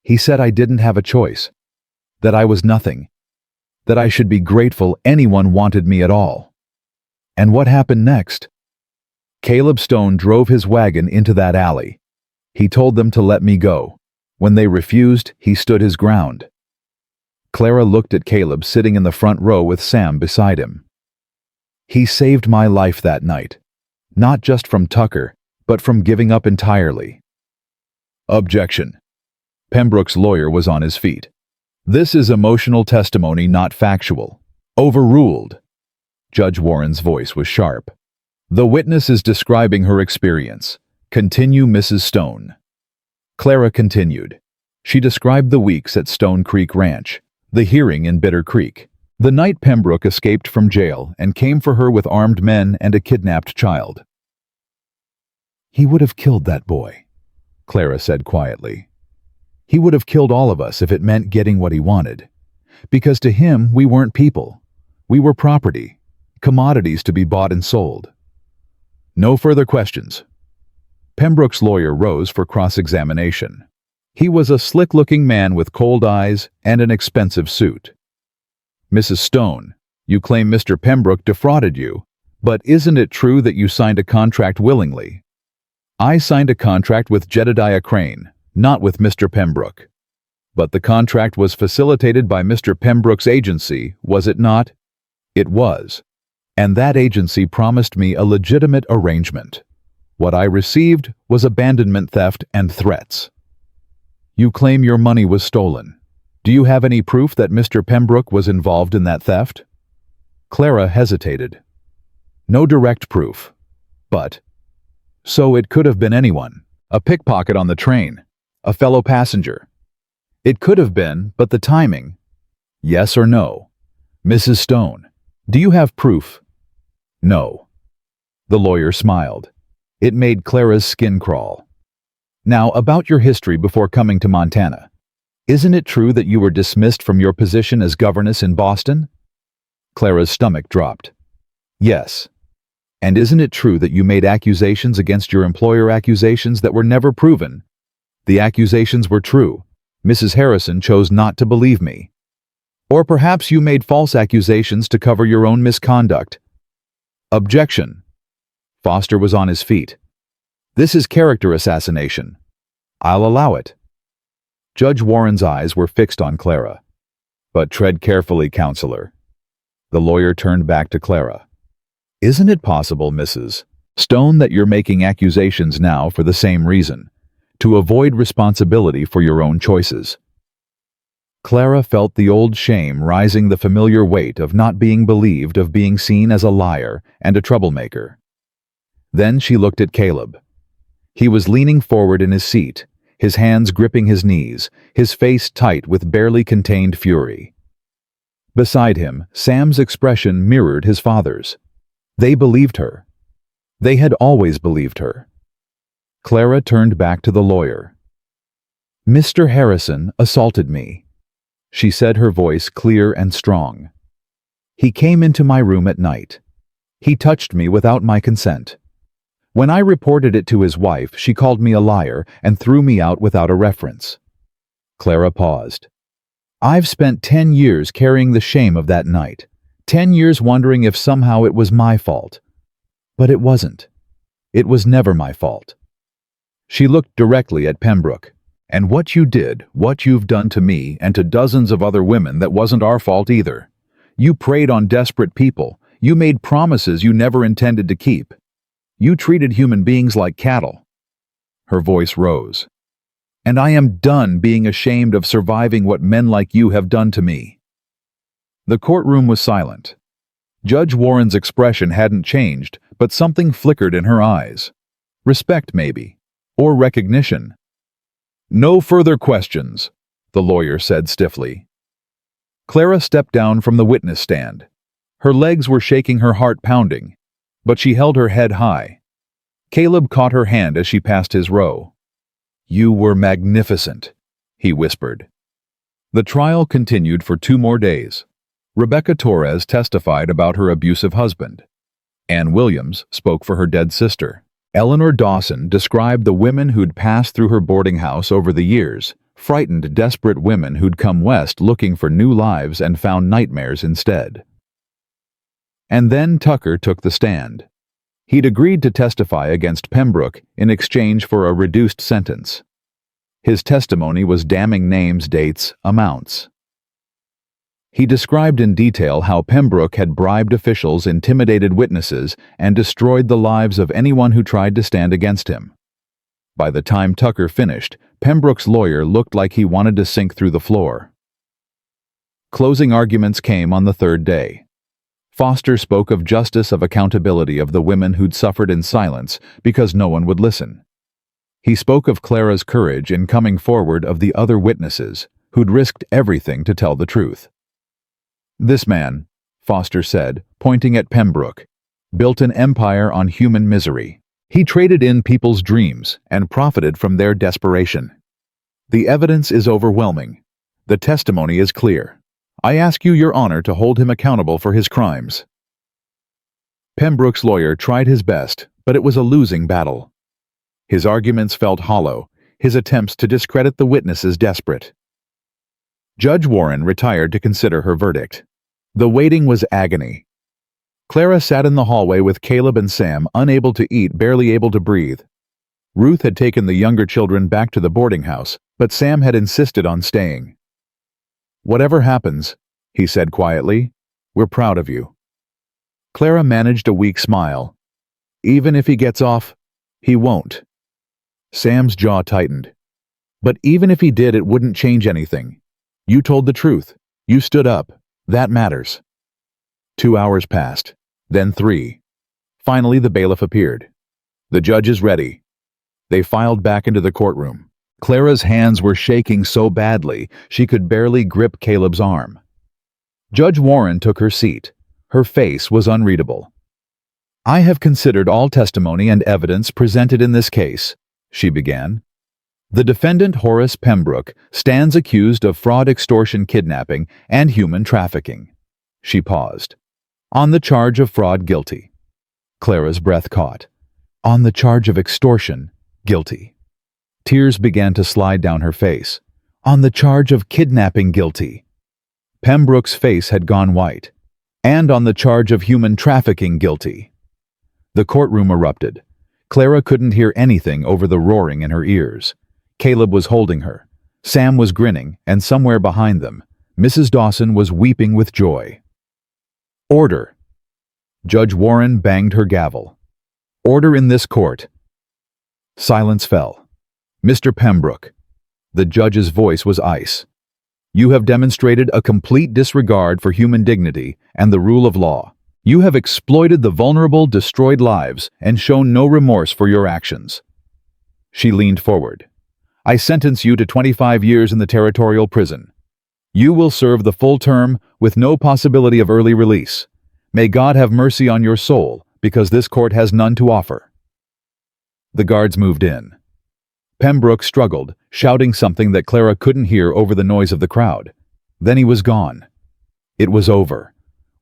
"He said I didn't have a choice, that I was nothing, that I should be grateful anyone wanted me at all." And what happened next? Caleb Stone drove his wagon into that alley. He told them to let me go. When they refused, he stood his ground. Clara looked at Caleb sitting in the front row with Sam beside him. "He saved my life that night, not just from Tucker, but from giving up entirely." Objection. Pembroke's lawyer was on his feet. "This is emotional testimony, not factual." Overruled. Judge Warren's voice was sharp. "The witness is describing her experience. Continue, Mrs. Stone." Clara continued. She described the weeks at Stone Creek Ranch, the hearing in Bitter Creek, the night Pembroke escaped from jail and came for her with armed men and a kidnapped child. "He would have killed that boy," Clara said quietly. "He would have killed all of us if it meant getting what he wanted. Because to him, we weren't people. We were property, commodities to be bought and sold." No further questions. Pembroke's lawyer rose for cross-examination. He was a slick-looking man with cold eyes and an expensive suit. "Mrs. Stone, you claim Mr. Pembroke defrauded you, but isn't it true that you signed a contract willingly?" "I signed a contract with Jedediah Crane, not with Mr. Pembroke." "But the contract was facilitated by Mr. Pembroke's agency, was it not?" "It was. And that agency promised me a legitimate arrangement. What I received was abandonment, theft, and threats." "You claim your money was stolen. Do you have any proof that Mr. Pembroke was involved in that theft?" Clara hesitated. "No direct proof. But so it could have been anyone. A pickpocket on the train. A fellow passenger. It could have been, but the timing. Yes or no? Mrs. Stone, do you have proof?" "No." The lawyer smiled. It made Clara's skin crawl. "Now, about your history before coming to Montana. Isn't it true that you were dismissed from your position as governess in Boston?" Clara's stomach dropped. "Yes. And isn't it true that you made accusations against your employer, accusations that were never proven? The accusations were true. Mrs. Harrison chose not to believe me. Or perhaps you made false accusations to cover your own misconduct." Objection. Foster was on his feet. "This is character assassination. I'll allow it." Judge Warren's eyes were fixed on Clara. "But tread carefully, counselor." The lawyer turned back to Clara. "Isn't it possible, Mrs. Stone, that you're making accusations now for the same reason, to avoid responsibility for your own choices?" Clara felt the old shame rising, the familiar weight of not being believed, of being seen as a liar and a troublemaker. Then she looked at Caleb. He was leaning forward in his seat, his hands gripping his knees, his face tight with barely contained fury. Beside him, Sam's expression mirrored his father's. They believed her. They had always believed her. Clara turned back to the lawyer. "Mr. Harrison assaulted me," she said, her voice clear and strong. "He came into my room at night. He touched me without my consent. When I reported it to his wife, she called me a liar and threw me out without a reference." Clara paused. "I've spent 10 years carrying the shame of that night, 10 years wondering if somehow it was my fault. But it wasn't. It was never my fault." She looked directly at Pembroke. "And what you did, what you've done to me and to dozens of other women, that wasn't our fault either. You preyed on desperate people. You made promises you never intended to keep. You treated human beings like cattle." Her voice rose. "And I am done being ashamed of surviving what men like you have done to me." The courtroom was silent. Judge Warren's expression hadn't changed, but something flickered in her eyes. Respect, maybe. Or recognition. "No further questions," the lawyer said stiffly. Clara stepped down from the witness stand. Her legs were shaking, her heart pounding, but she held her head high. Caleb caught her hand as she passed his row. "You were magnificent," he whispered. The trial continued for 2 more days. Rebecca Torres testified about her abusive husband. Ann Williams spoke for her dead sister. Eleanor Dawson described the women who'd passed through her boarding house over the years, frightened, desperate women who'd come west looking for new lives and found nightmares instead. And then Tucker took the stand. He'd agreed to testify against Pembroke in exchange for a reduced sentence. His testimony was damning: names, dates, amounts. He described in detail how Pembroke had bribed officials, intimidated witnesses, and destroyed the lives of anyone who tried to stand against him. By the time Tucker finished, Pembroke's lawyer looked like he wanted to sink through the floor. Closing arguments came on the 3rd day. Foster spoke of justice, of accountability, of the women who'd suffered in silence because no one would listen. He spoke of Clara's courage in coming forward, of the other witnesses who'd risked everything to tell the truth. "This man," Foster said, pointing at Pembroke, "built an empire on human misery. He traded in people's dreams and profited from their desperation. The evidence is overwhelming. The testimony is clear. I ask you, Your Honor, to hold him accountable for his crimes." Pembroke's lawyer tried his best, but it was a losing battle. His arguments felt hollow, his attempts to discredit the witnesses desperate. Judge Warren retired to consider her verdict. The waiting was agony. Clara sat in the hallway with Caleb and Sam, unable to eat, barely able to breathe. Ruth had taken the younger children back to the boarding house, but Sam had insisted on staying. "Whatever happens," he said quietly, "we're proud of you." Clara managed a weak smile. "Even if he gets off, he won't." Sam's jaw tightened. "But even if he did, it wouldn't change anything. You told the truth. You stood up. That matters." 2 hours passed, then 3. Finally, the bailiff appeared. "The judge is ready." They filed back into the courtroom. Clara's hands were shaking so badly she could barely grip Caleb's arm. Judge Warren took her seat. Her face was unreadable. "I have considered all testimony and evidence presented in this case," she began. "The defendant, Horace Pembroke, stands accused of fraud, extortion, kidnapping, and human trafficking." She paused. "On the charge of fraud, guilty." Clara's breath caught. "On the charge of extortion, guilty." Tears began to slide down her face. "On the charge of kidnapping, guilty." Pembroke's face had gone white. "And on the charge of human trafficking, guilty." The courtroom erupted. Clara couldn't hear anything over the roaring in her ears. Caleb was holding her. Sam was grinning, and somewhere behind them, Mrs. Dawson was weeping with joy. "Order!" Judge Warren banged her gavel. "Order in this court." Silence fell. "Mr. Pembroke," the judge's voice was ice, "you have demonstrated a complete disregard for human dignity and the rule of law. You have exploited the vulnerable, destroyed lives, and shown no remorse for your actions." She leaned forward. "I sentence you to 25 years in the territorial prison. You will serve the full term with no possibility of early release. May God have mercy on your soul, because this court has none to offer." The guards moved in. Pembroke struggled, shouting something that Clara couldn't hear over the noise of the crowd. Then he was gone. It was over.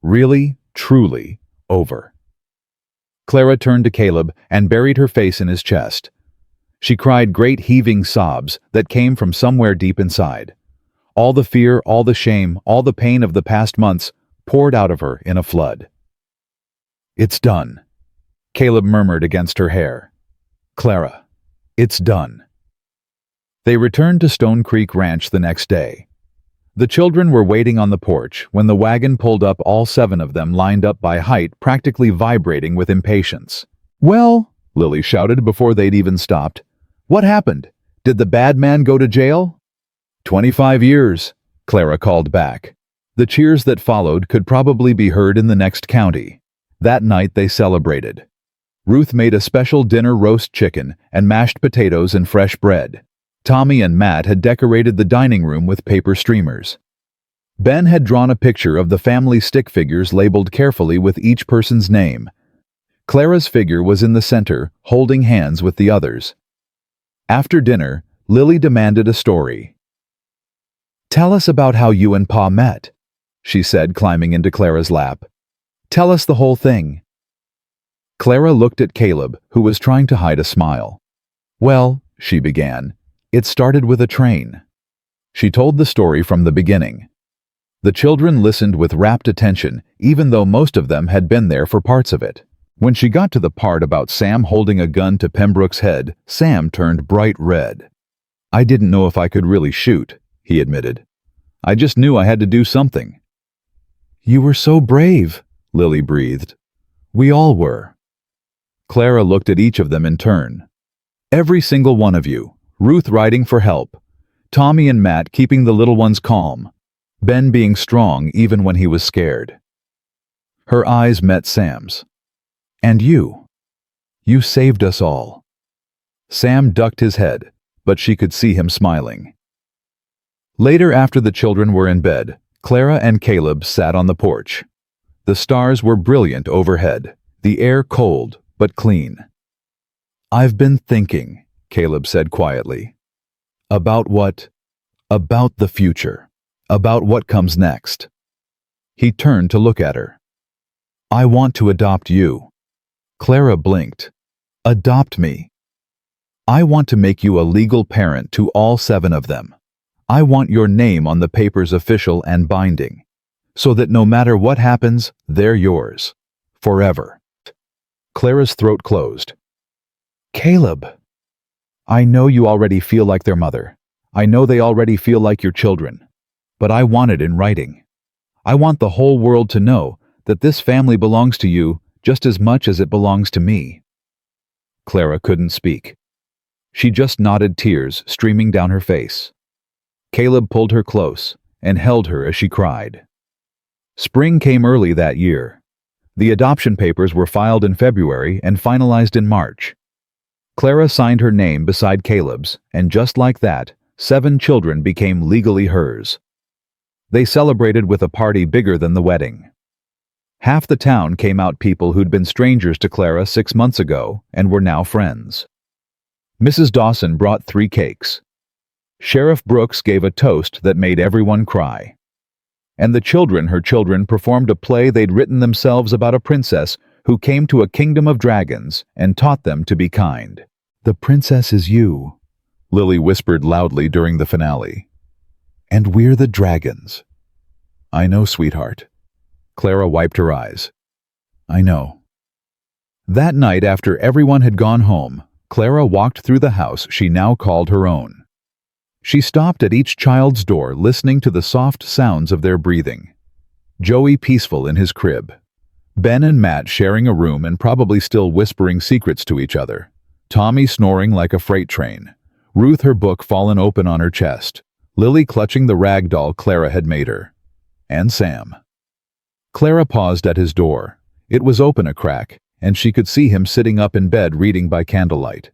Really, truly over. Clara turned to Caleb and buried her face in his chest. She cried great heaving sobs that came from somewhere deep inside. All the fear, all the shame, all the pain of the past months poured out of her in a flood. "It's done," Caleb murmured against her hair. "Clara, it's done." They returned to Stone Creek Ranch the next day. The children were waiting on the porch when the wagon pulled up, all 7 of them lined up by height, practically vibrating with impatience. "Well," Lily shouted before they'd even stopped. "What happened? Did the bad man go to jail?" 25 years, Clara called back. The cheers that followed could probably be heard in the next county. That night they celebrated. Ruth made a special dinner roast chicken and mashed potatoes and fresh bread. Tommy and Matt had decorated the dining room with paper streamers. Ben had drawn a picture of the family stick figures labeled carefully with each person's name. Clara's figure was in the center, holding hands with the others. After dinner, Lily demanded a story. "Tell us about how you and Pa met," she said, climbing into Clara's lap. "Tell us the whole thing." Clara looked at Caleb, who was trying to hide a smile. "Well," she began, "it started with a train." She told the story from the beginning. The children listened with rapt attention, even though most of them had been there for parts of it. When she got to the part about Sam holding a gun to Pembroke's head, Sam turned bright red. "I didn't know if I could really shoot," he admitted. "I just knew I had to do something." "You were so brave," Lily breathed. "We all were." Clara looked at each of them in turn. "Every single one of you. Ruth riding for help. Tommy and Matt keeping the little ones calm. Ben being strong even when he was scared." Her eyes met Sam's. "And you. You saved us all." Sam ducked his head, but she could see him smiling. Later, after the children were in bed, Clara and Caleb sat on the porch. The stars were brilliant overhead, the air cold but clean. "I've been thinking," Caleb said quietly. "About what? About the future. About what comes next." He turned to look at her. "I want to adopt you." Clara blinked. "Adopt me." "I want to make you a legal parent to all 7 of them. I want your name on the papers official and binding, so that no matter what happens, they're yours. Forever." Clara's throat closed. "Caleb, I know you already feel like their mother. I know they already feel like your children. But I want it in writing. I want the whole world to know that this family belongs to you just as much as it belongs to me." Clara couldn't speak. She just nodded, tears streaming down her face. Caleb pulled her close and held her as she cried. Spring came early that year. The adoption papers were filed in February and finalized in March. Clara signed her name beside Caleb's, and just like that, 7 children became legally hers. They celebrated with a party bigger than the wedding. Half the town came out, people who'd been strangers to Clara 6 months ago and were now friends. Mrs. Dawson brought 3 cakes. Sheriff Brooks gave a toast that made everyone cry. And the children, her children, performed a play they'd written themselves about a princess who came to a kingdom of dragons and taught them to be kind. "The princess is you," Lily whispered loudly during the finale. "And we're the dragons." "I know, sweetheart." Clara wiped her eyes. "I know." That night, after everyone had gone home, Clara walked through the house she now called her own. She stopped at each child's door, listening to the soft sounds of their breathing. Joey peaceful in his crib. Ben and Matt sharing a room and probably still whispering secrets to each other. Tommy snoring like a freight train. Ruth, her book fallen open on her chest. Lily clutching the rag doll Clara had made her. And Sam. Clara paused at his door. It was open a crack, and she could see him sitting up in bed reading by candlelight.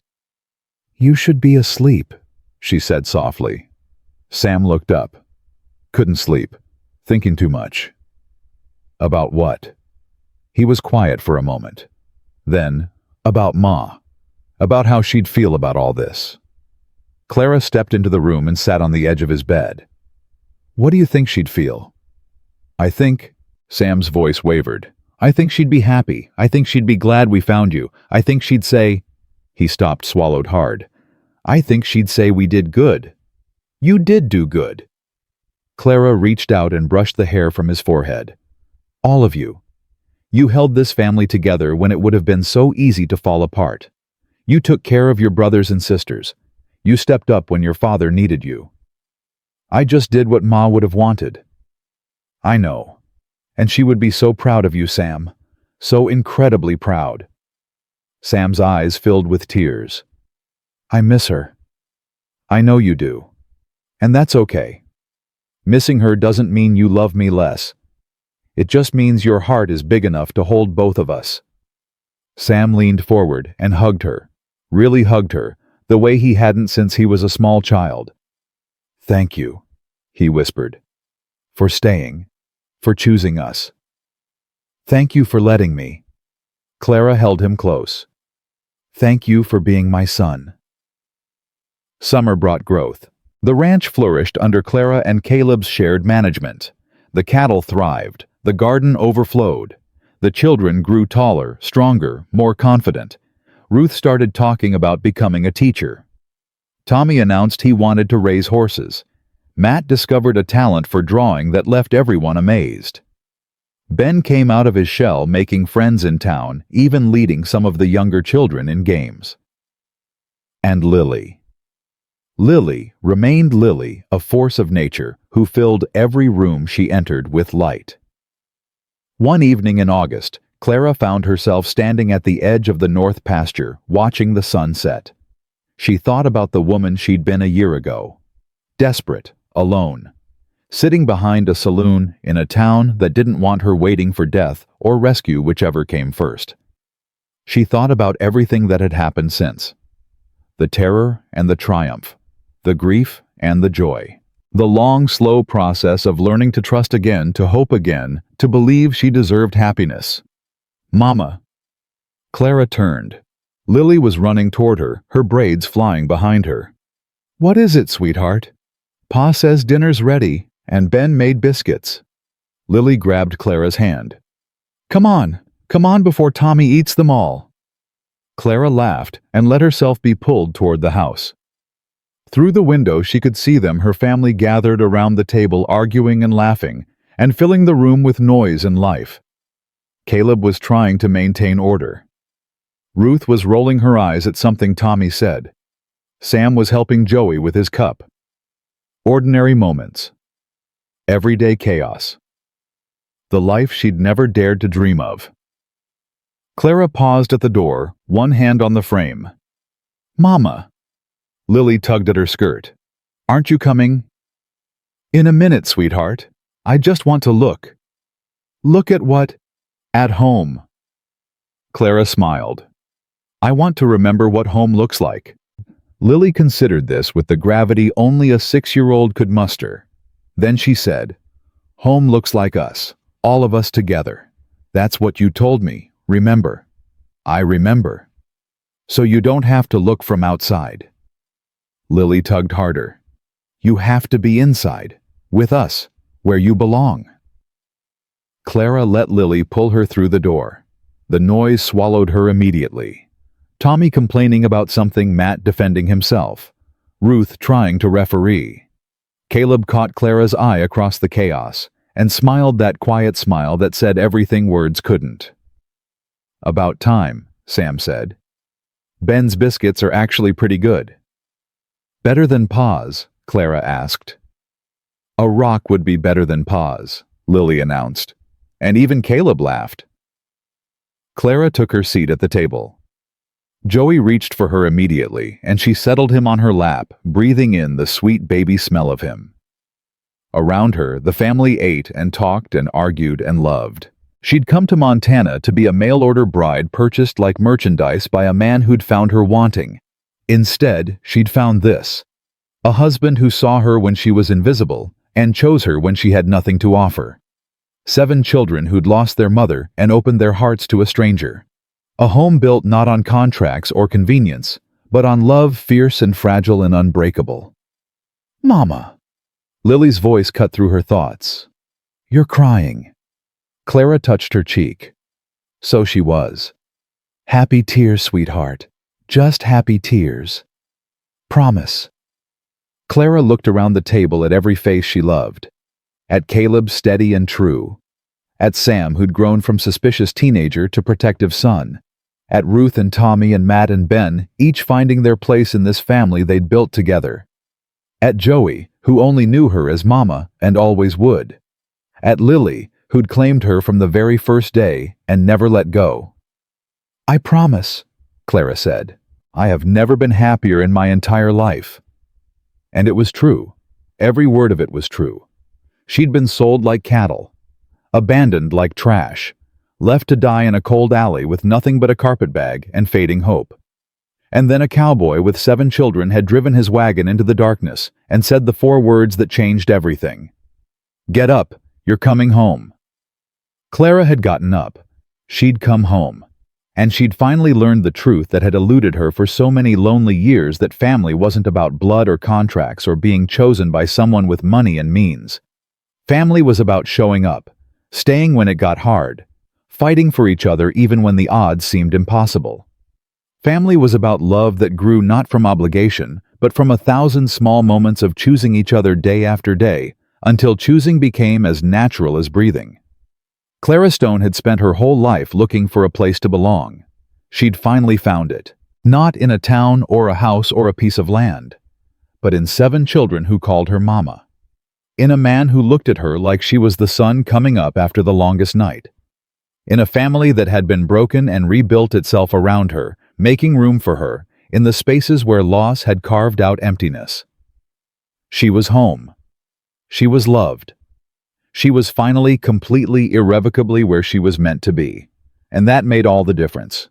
"You should be asleep," she said softly. Sam looked up. "Couldn't sleep. Thinking too much." "About what?" He was quiet for a moment. Then, "About Ma. About how she'd feel about all this." Clara stepped into the room and sat on the edge of his bed. "What do you think she'd feel?" "I think," Sam's voice wavered, "I think she'd be happy. I think she'd be glad we found you. I think she'd say—" He stopped, swallowed hard. "I think she'd say we did good. You did do good." Clara reached out and brushed the hair from his forehead. "All of you. You held this family together when it would have been so easy to fall apart. You took care of your brothers and sisters. You stepped up when your father needed you. I just did what Ma would have wanted. I know. And she would be so proud of you, Sam. So incredibly proud." Sam's eyes filled with tears. I miss her. I know you do. And that's okay. Missing her doesn't mean you love me less. It just means your heart is big enough to hold both of us. Sam leaned forward and hugged her, really hugged her, the way he hadn't since he was a small child. Thank you, he whispered, for staying, for choosing us. Thank you for letting me. Clara held him close. Thank you for being my son. Summer brought growth. The ranch flourished under Clara and Caleb's shared management. The cattle thrived, the garden overflowed. The children grew taller, stronger, more confident. Ruth started talking about becoming a teacher. Tommy announced he wanted to raise horses. Matt discovered a talent for drawing that left everyone amazed. Ben came out of his shell making friends in town, even leading some of the younger children in games. And Lily. Lily remained Lily, a force of nature who filled every room she entered with light. One evening in August, Clara found herself standing at the edge of the north pasture, watching the sun set. She thought about the woman she'd been a year ago. Desperate, alone. Sitting behind a saloon in a town that didn't want her waiting for death or rescue, whichever came first. She thought about everything that had happened since. The terror and the triumph. The grief and the joy. The long, slow process of learning to trust again, to hope again, to believe she deserved happiness. Mama. Clara turned. Lily was running toward her, her braids flying behind her. What is it, sweetheart? Pa says dinner's ready, and Ben made biscuits. Lily grabbed Clara's hand. Come on before Tommy eats them all. Clara laughed and let herself be pulled toward the house. Through the window she could see them, her family gathered around the table arguing and laughing, and filling the room with noise and life. Caleb was trying to maintain order. Ruth was rolling her eyes at something Tommy said. Sam was helping Joey with his cup. Ordinary moments. Everyday chaos. The life she'd never dared to dream of. Clara paused at the door, one hand on the frame. Mama. Lily tugged at her skirt. Aren't you coming? In a minute, sweetheart. I just want to look. Look at what? At home. Clara smiled. I want to remember what home looks like. Lily considered this with the gravity only a 6-year-old could muster. Then she said, Home looks like us, all of us together. That's what you told me, remember? I remember. So you don't have to look from outside. Lily tugged harder. You have to be inside, with us, where you belong. Clara let Lily pull her through the door. The noise swallowed her immediately. Tommy complaining about something, Matt defending himself. Ruth trying to referee. Caleb caught Clara's eye across the chaos and smiled that quiet smile that said everything words couldn't. About time, Sam said. Ben's biscuits are actually pretty good. Better than Pa's? Clara asked. A rock would be better than Pa's, Lily announced, and even Caleb laughed. Clara took her seat at the table. Joey reached for her immediately, and she settled him on her lap, breathing in the sweet baby smell of him. Around her, the family ate and talked and argued and loved. She'd come to Montana to be a mail-order bride purchased like merchandise by a man who'd found her wanting. Instead, she'd found this. A husband who saw her when she was invisible and chose her when she had nothing to offer. 7 children who'd lost their mother and opened their hearts to a stranger. A home built not on contracts or convenience, but on love fierce and fragile and unbreakable. Mama. Lily's voice cut through her thoughts. You're crying. Clara touched her cheek. So she was. Happy tears, sweetheart. Just happy tears. Promise. Clara looked around the table at every face she loved. At Caleb, steady and true. At Sam, who'd grown from suspicious teenager to protective son. At Ruth and Tommy and Matt and Ben, each finding their place in this family they'd built together. At Joey, who only knew her as Mama and always would. At Lily, who'd claimed her from the very first day and never let go. I promise. Clara said. I have never been happier in my entire life. And it was true. Every word of it was true. She'd been sold like cattle, abandoned like trash, left to die in a cold alley with nothing but a carpetbag and fading hope. And then a cowboy with 7 children had driven his wagon into the darkness and said the 4 words that changed everything. Get up, you're coming home. Clara had gotten up. She'd come home. And she'd finally learned the truth that had eluded her for so many lonely years, that family wasn't about blood or contracts or being chosen by someone with money and means. Family was about showing up, staying when it got hard, fighting for each other even when the odds seemed impossible. Family was about love that grew not from obligation, but from 1,000 small moments of choosing each other day after day, until choosing became as natural as breathing. Clara Stone had spent her whole life looking for a place to belong. She'd finally found it, not in a town or a house or a piece of land, but in 7 children who called her mama. In a man who looked at her like she was the sun coming up after the longest night. In a family that had been broken and rebuilt itself around her, making room for her in the spaces where loss had carved out emptiness. She was home. She was loved. She was finally, completely, irrevocably where she was meant to be. And that made all the difference.